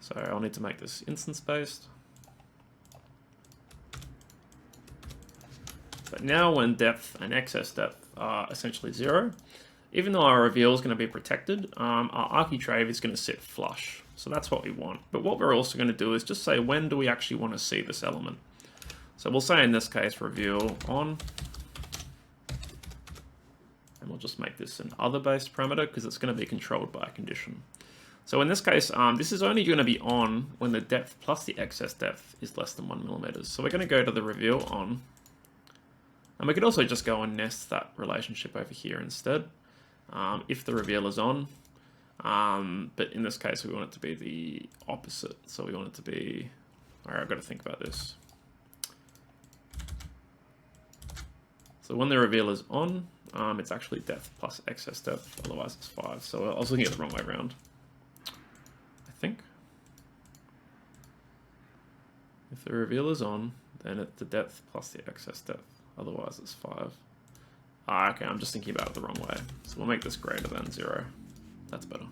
So I'll need to make this instance-based. But now when depth and excess depth are essentially 0, even though our reveal is going to be protected, our architrave is going to sit flush. So that's what we want. But what we're also going to do is just say, when do we actually want to see this element? So we'll say in this case, reveal on. And we'll just make this an other-based parameter because it's going to be controlled by a condition. So in this case, this is only going to be on when the depth plus the excess depth is less than 1 millimeter. So we're going to go to the reveal on. And we could also just go and nest that relationship over here instead, if the reveal is on. But in this case, we want it to be the opposite. So we want it to be, all right, I've got to think about this. So when the reveal is on, it's actually depth plus excess depth, otherwise it's 5. So I was looking at it the wrong way around, I think. If the reveal is on, then it's the depth plus the excess depth, otherwise it's 5. Okay, I'm just thinking about it the wrong way. So we'll make this greater than 0. That's better.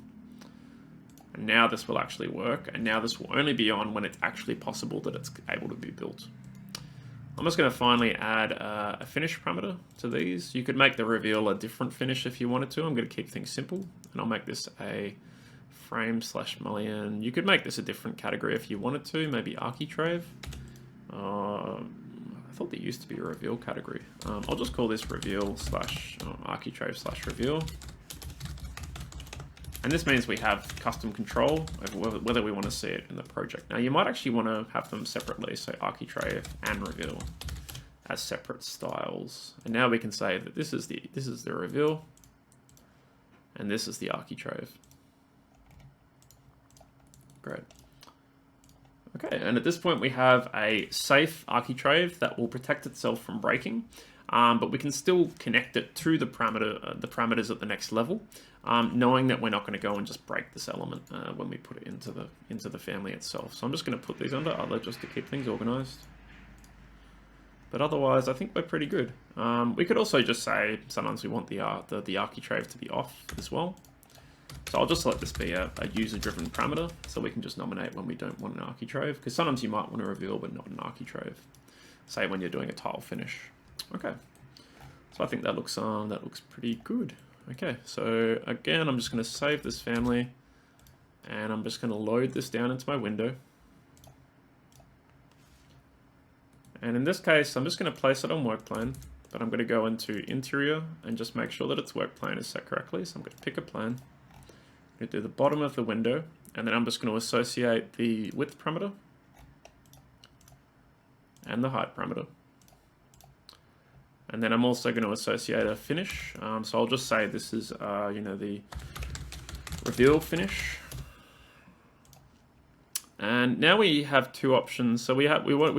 And now this will actually work, and now this will only be on when it's actually possible that it's able to be built. I'm just going to finally add a finish parameter to these. You could make the reveal a different finish if you wanted to. I'm going to keep things simple, and I'll make this a frame/mullion. You could make this a different category if you wanted to, maybe architrave. I thought there used to be a reveal category. I'll just call this reveal/architrave/reveal. And this means we have custom control over whether we want to see it in the project. Now you might actually want to have them separately, so architrave and reveal as separate styles. And now we can say that this is the reveal and this is the architrave. Great. Okay, and at this point we have a safe architrave that will protect itself from breaking. But we can still connect it to the parameters at the next level, knowing that we're not going to go and just break this element when we put it into the family itself. So I'm just going to put these under other just to keep things organized. But otherwise, I think we're pretty good. We could also just say sometimes we want the architrave to be off as well. So I'll just let this be a user-driven parameter, so we can just nominate when we don't want an architrave, because sometimes you might want to reveal but not an architrave. Say when you're doing a tile finish. Okay, so I think that looks pretty good. Okay, so again, I'm just going to save this family, and I'm just going to load this down into my window. And in this case, I'm just going to place it on work plane, but I'm going to go into interior and just make sure that its work plane is set correctly. So I'm going to pick a plane. I'm going to do the bottom of the window, And then I'm just going to associate the width parameter and the height parameter. And then I'm also going to associate a finish. So I'll just say this is, the reveal finish. And now we have two options. So we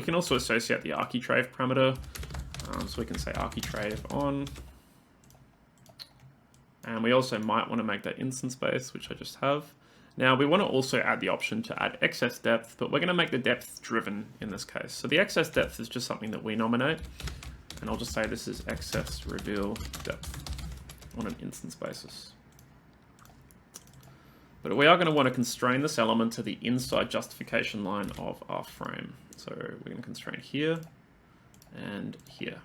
can also associate the Architrave parameter. So we can say Architrave on. And we also might want to make that instance base, which I just have. Now we want to also add the option to add excess depth, but we're going to make the depth driven in this case. So the excess depth is just something that we nominate. And I'll just say this is excess reveal depth on an instance basis. But we are going to want to constrain this element to the inside justification line of our frame. So we're going to constrain here and here.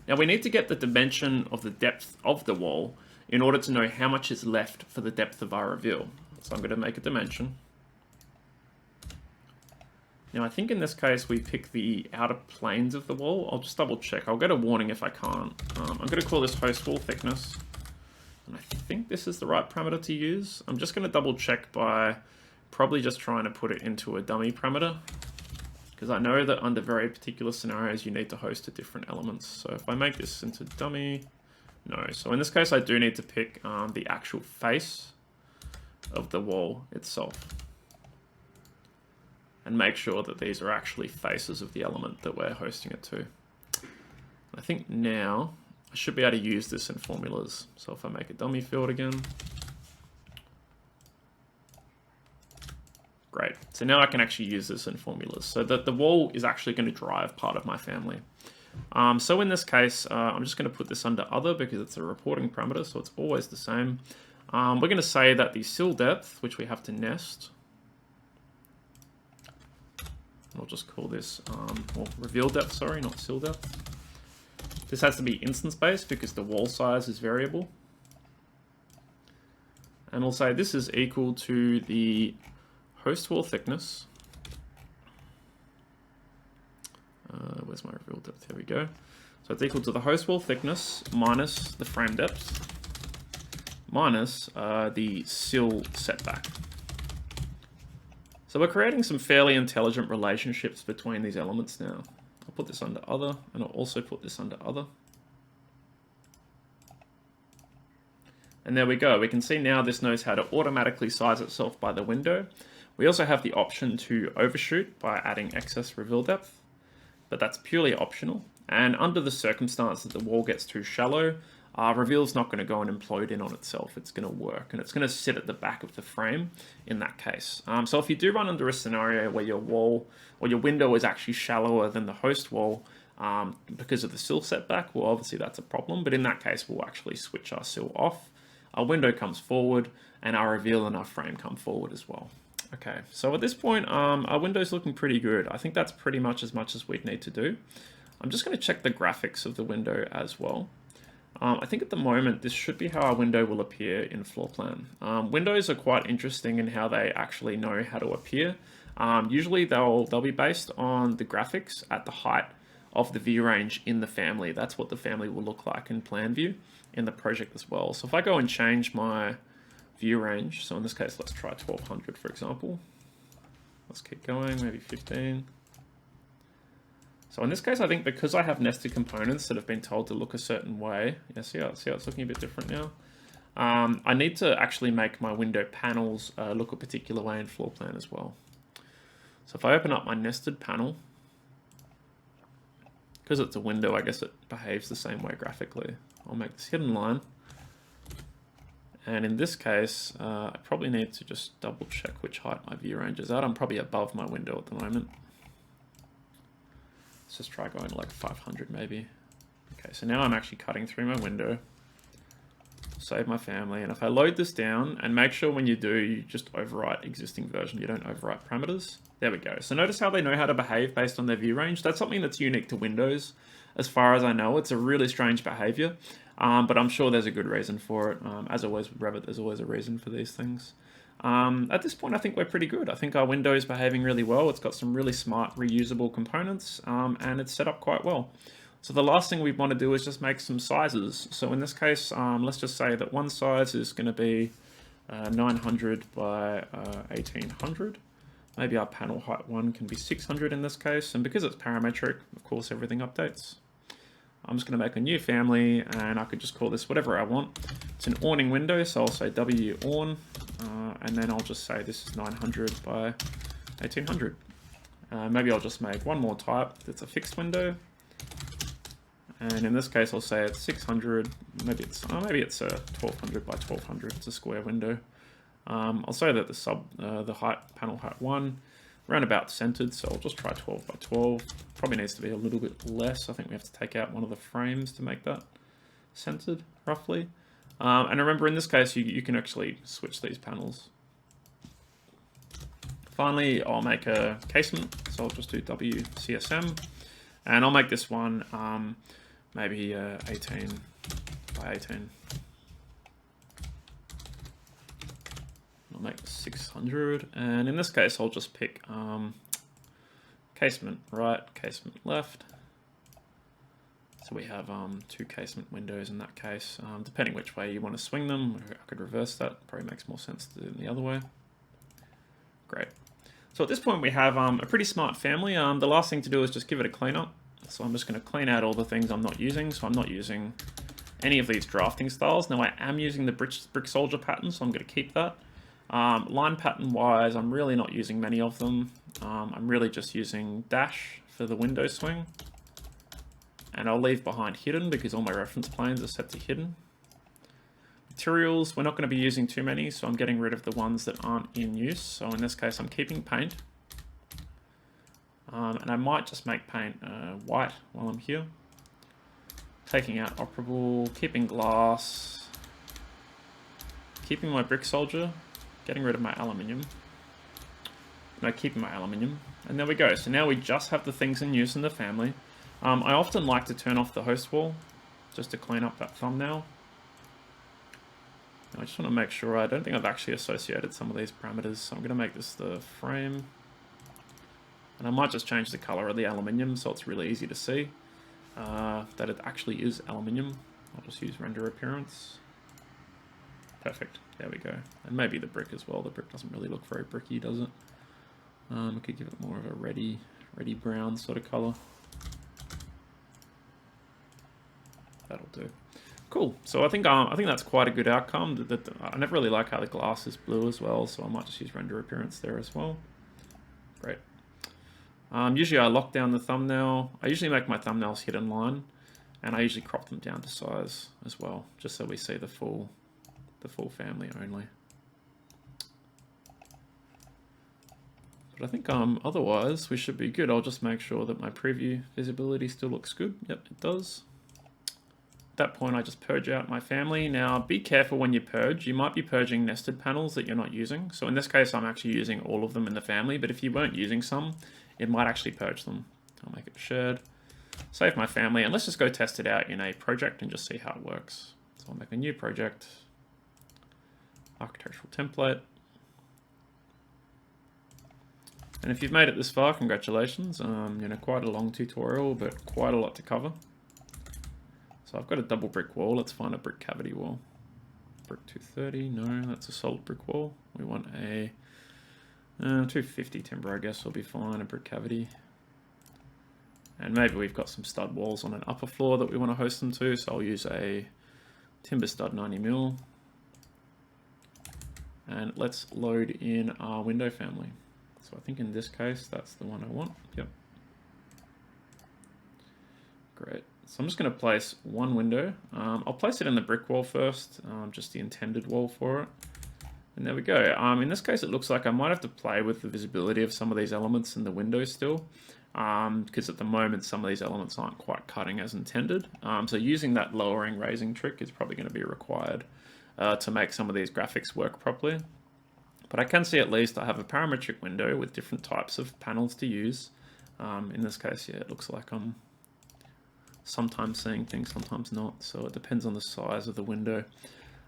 Now we need to get the dimension of the depth of the wall in order to know how much is left for the depth of our reveal. So I'm going to make a dimension. Now I think in this case we pick the outer planes of the wall. I'll just double check. I'll get a warning if I can't. I'm going to call this host wall thickness. And I think this is the right parameter to use. I'm just going to double check by probably just trying to put it into a dummy parameter, because I know that under very particular scenarios you need to host to different elements. So if I make this into dummy, no. So in this case I do need to pick the actual face of the wall itself and make sure that these are actually faces of the element that we're hosting it to. I think now I should be able to use this in formulas. So if I make a dummy field again, great. So now I can actually use this in formulas. So that the wall is actually going to drive part of my family. So in this case, I'm just going to put this under other because it's a reporting parameter, so it's always the same. We're going to say that the sill depth, which we have to nest, I'll just call this, or reveal depth, sorry, not sill depth. This has to be instance based because the wall size is variable. And we'll say this is equal to the host wall thickness. Where's my reveal depth? Here we go. So it's equal to the host wall thickness minus the frame depth minus the sill setback. So we're creating some fairly intelligent relationships between these elements now. I'll put this under other, and I'll also put this under other. And there we go. We can see now this knows how to automatically size itself by the window. We also have the option to overshoot by adding excess reveal depth, but that's purely optional. And under the circumstance that the wall gets too shallow, reveal's not going to go and implode in on itself. It's going to work, and it's going to sit at the back of the frame in that case. So if you do run under a scenario where your wall or your window is actually shallower than the host wall because of the sill setback, well, obviously that's a problem. But in that case, we'll actually switch our sill off. Our window comes forward, and our reveal and our frame come forward as well. Okay, so at this point, our window's looking pretty good. I think that's pretty much as we'd need to do. I'm just going to check the graphics of the window as well. I think at the moment, this should be how our window will appear in floor plan. Windows are quite interesting in how they actually know how to appear. Usually they'll be based on the graphics at the height of the view range in the family. That's what the family will look like in plan view in the project as well. So if I go and change my view range, so in this case, let's try 1200, for example. Let's keep going, maybe 15. So in this case, I think because I have nested components that have been told to look a certain way, yeah, see how it's looking a bit different now? I need to actually make my window panels look a particular way in floor plan as well. So if I open up my nested panel, because it's a window, I guess it behaves the same way graphically. I'll make this hidden line. And in this case, I probably need to just double check which height my view range is at. I'm probably above my window at the moment. Let's just try going like 500 maybe. Okay, so now I'm actually cutting through my window. Save my family, and if I load this down, and make sure when you do, you just overwrite existing version, you don't overwrite parameters. There we go. So notice how they know how to behave based on their view range. That's something that's unique to Windows. As far as I know, it's a really strange behavior, but I'm sure there's a good reason for it. As always with Revit, there's always a reason for these things. At this point, I think we're pretty good. I think our window is behaving really well. It's got some really smart reusable components, and it's set up quite well. So the last thing we want to do is just make some sizes. So in this case, let's just say that one size is going to be 900 by 1800. Maybe our panel height 1 can be 600 in this case, and because it's parametric, of course everything updates. I'm just going to make a new family, and I could just call this whatever I want. It's an awning window, so I'll say W awn, and then I'll just say this is 900 by 1800. Maybe I'll just make one more type that's a fixed window, and in this case I'll say it's 600. Maybe it's 1200 by 1200. It's a square window. I'll say that the height, panel height 1, around about centered, so I'll just try 12 by 12. Probably needs to be a little bit less. I think we have to take out one of the frames to make that centered, roughly. And remember, in this case, you can actually switch these panels. Finally, I'll make a casement, so I'll just do WCSM, and I'll make this one maybe 18 by 18. I'll make 600, and in this case I'll just pick casement right, casement left. So we have 2 casement windows in that case. Depending which way you want to swing them, I could reverse that. Probably makes more sense to do it the other way. Great. So at this point we have a pretty smart family. The last thing to do is just give it a clean up. So I'm just going to clean out all the things I'm not using. So I'm not using any of these drafting styles. Now I am using the brick soldier pattern, so I'm going to keep that. Line pattern wise, I'm really not using many of them. I'm really just using dash for the window swing. And I'll leave behind hidden because all my reference planes are set to hidden. Materials, we're not going to be using too many, so I'm getting rid of the ones that aren't in use. So in this case, I'm keeping paint. And I might just make paint white while I'm here. Taking out operable, keeping glass, keeping my brick soldier, getting rid of my aluminium. No, keeping my aluminium. And there we go. So now we just have the things in use in the family. I often like to turn off the host wall just to clean up that thumbnail. Now I just want to make sure, I don't think I've actually associated some of these parameters, so I'm going to make this the frame. And I might just change the color of the aluminium so it's really easy to see that it actually is aluminium. I'll just use render appearance. Perfect, there we go. And maybe the brick as well. The brick doesn't really look very bricky, does it? I could give it more of a reddy brown sort of color. That'll do. Cool. So I think that's quite a good outcome. I never really like how the glass is blue as well, so I might just use render appearance there as well. Great. Usually I lock down the thumbnail. I usually make my thumbnails hidden line, and I usually crop them down to size as well, just so we see the full family only. But I think otherwise we should be good. I'll just make sure that my preview visibility still looks good. Yep, it does. At that point I just purge out my family. Now be careful when you purge. You might be purging nested panels that you're not using. So in this case I'm actually using all of them in the family, but if you weren't using some, it might actually purge them. I'll make it shared, save my family, and let's just go test it out in a project and just see how it works. So I'll make a new project, architectural template. And if you've made it this far, congratulations. Quite a long tutorial, but quite a lot to cover. So I've got a double brick wall. Let's find a brick cavity wall. Brick 230, no, that's a solid brick wall. We want a 250 timber, I guess will be fine, a brick cavity. And maybe we've got some stud walls on an upper floor that we want to host them to, so I'll use a timber stud 90mm. And let's load in our window family. So I think in this case, that's the one I want. Yep. Great. So I'm just going to place one window. I'll place it in the brick wall first, just the intended wall for it. And there we go. In this case, it looks like I might have to play with the visibility of some of these elements in the window still, because at the moment, some of these elements aren't quite cutting as intended. So using that lowering, raising trick is probably going to be required to make some of these graphics work properly. But I can see at least I have a parametric window with different types of panels to use. In this case, yeah, it looks like I'm sometimes seeing things, sometimes not. So it depends on the size of the window.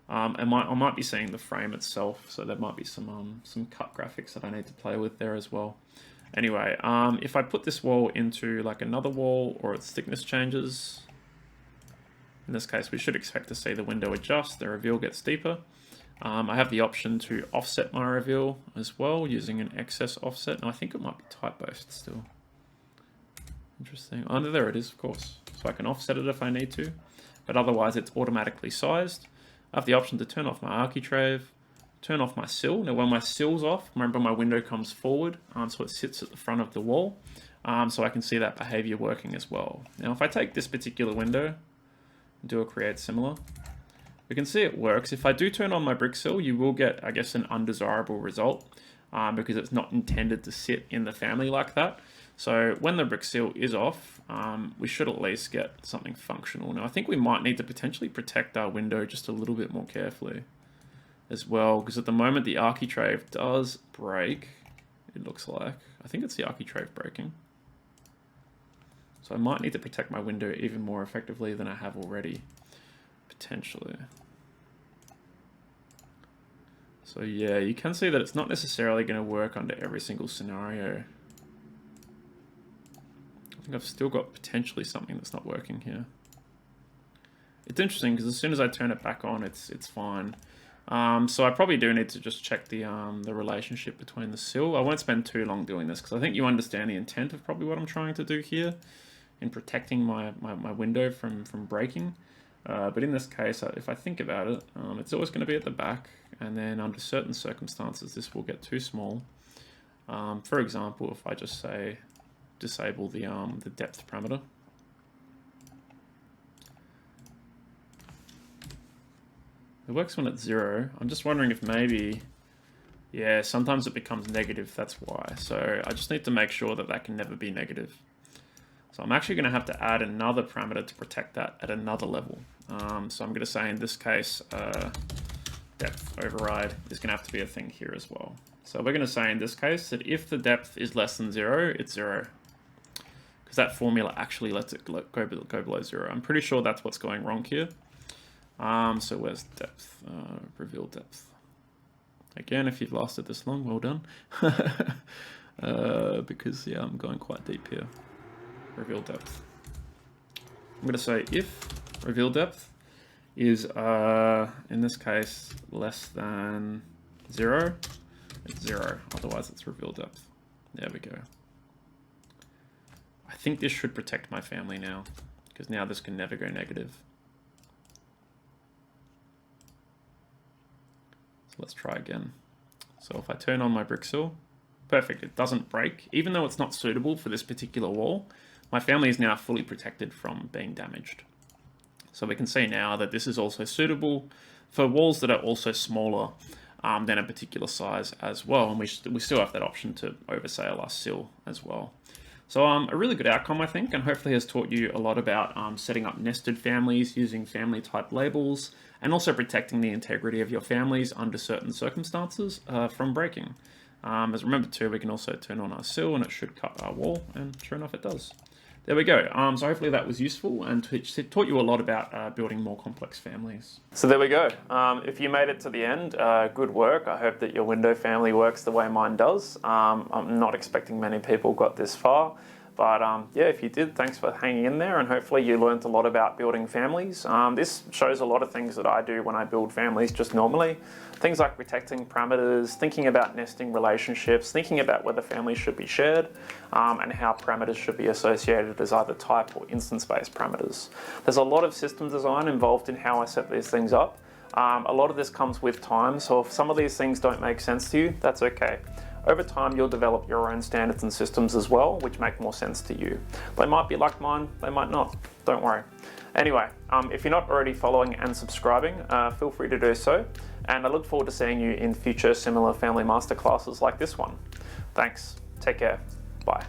I might be seeing the frame itself, so there might be some cut graphics that I need to play with there as well. Anyway, if I put this wall into like another wall or its thickness changes, in this case we should expect to see the window adjust, the reveal gets deeper. I have the option to offset my reveal as well using an excess offset. And I think it might be type-based still. Interesting. Oh, no, there it is, of course. So I can offset it if I need to, but otherwise it's automatically sized. I have the option to turn off my Architrave, turn off my sill. Now when my sill's off, remember my window comes forward, so it sits at the front of the wall, so I can see that behavior working as well. Now if I take this particular window and do a create similar, we can see it works. If I do turn on my brick sill, you will get, I guess, an undesirable result because it's not intended to sit in the family like that. So when the brick sill is off, we should at least get something functional. Now I think we might need to potentially protect our window just a little bit more carefully as well, because at the moment the Architrave does break, it looks like. I think it's the Architrave breaking. So I might need to protect my window even more effectively than I have already, potentially. So yeah, you can see that it's not necessarily going to work under every single scenario. I think I've still got potentially something that's not working here. It's interesting because as soon as I turn it back on, it's fine. So I probably do need to just check the relationship between the sill. I won't spend too long doing this because I think you understand the intent of probably what I'm trying to do here in protecting my window from breaking. But in this case, if I think about it, it's always going to be at the back, and then under certain circumstances, this will get too small. For example, if I just say disable the depth parameter. It works when it's 0. I'm just wondering if maybe, yeah, sometimes it becomes negative, that's why. So I just need to make sure that that can never be negative. So I'm actually going to have to add another parameter to protect that at another level. So I'm going to say in this case, depth override is going to have to be a thing here as well. So we're going to say in this case that if the depth is less than 0, it's 0. Because that formula actually lets it go below 0. I'm pretty sure that's what's going wrong here. So where's depth? Reveal depth. Again, if you've lasted this long, well done. Because yeah, I'm going quite deep here. Reveal depth. I'm going to say if reveal depth is, in this case, less than 0, it's 0. Otherwise, it's reveal depth. There we go. I think this should protect my family now, because now this can never go negative. So let's try again. So if I turn on my brick sill, perfect, it doesn't break. Even though it's not suitable for this particular wall, my family is now fully protected from being damaged. So we can see now that this is also suitable for walls that are also smaller than a particular size as well. And we still have that option to oversail our sill as well. So a really good outcome, I think, and hopefully has taught you a lot about setting up nested families using family type labels, and also protecting the integrity of your families under certain circumstances from breaking. As remember too, we can also turn on our sill and it should cut our wall, and sure enough it does. There we go. So hopefully that was useful and taught you a lot about building more complex families. So there we go. If you made it to the end, good work. I hope that your window family works the way mine does. I'm not expecting many people got this far. But yeah, if you did, thanks for hanging in there, and hopefully you learned a lot about building families. This shows a lot of things that I do when I build families just normally. Things like protecting parameters, thinking about nesting relationships, thinking about whether families should be shared, and how parameters should be associated as either type or instance-based parameters. There's a lot of system design involved in how I set these things up. A lot of this comes with time, so if some of these things don't make sense to you, that's okay. Over time, you'll develop your own standards and systems as well, which make more sense to you. They might be like mine, they might not, don't worry. Anyway, if you're not already following and subscribing, feel free to do so. And I look forward to seeing you in future similar family masterclasses like this one. Thanks, take care, bye.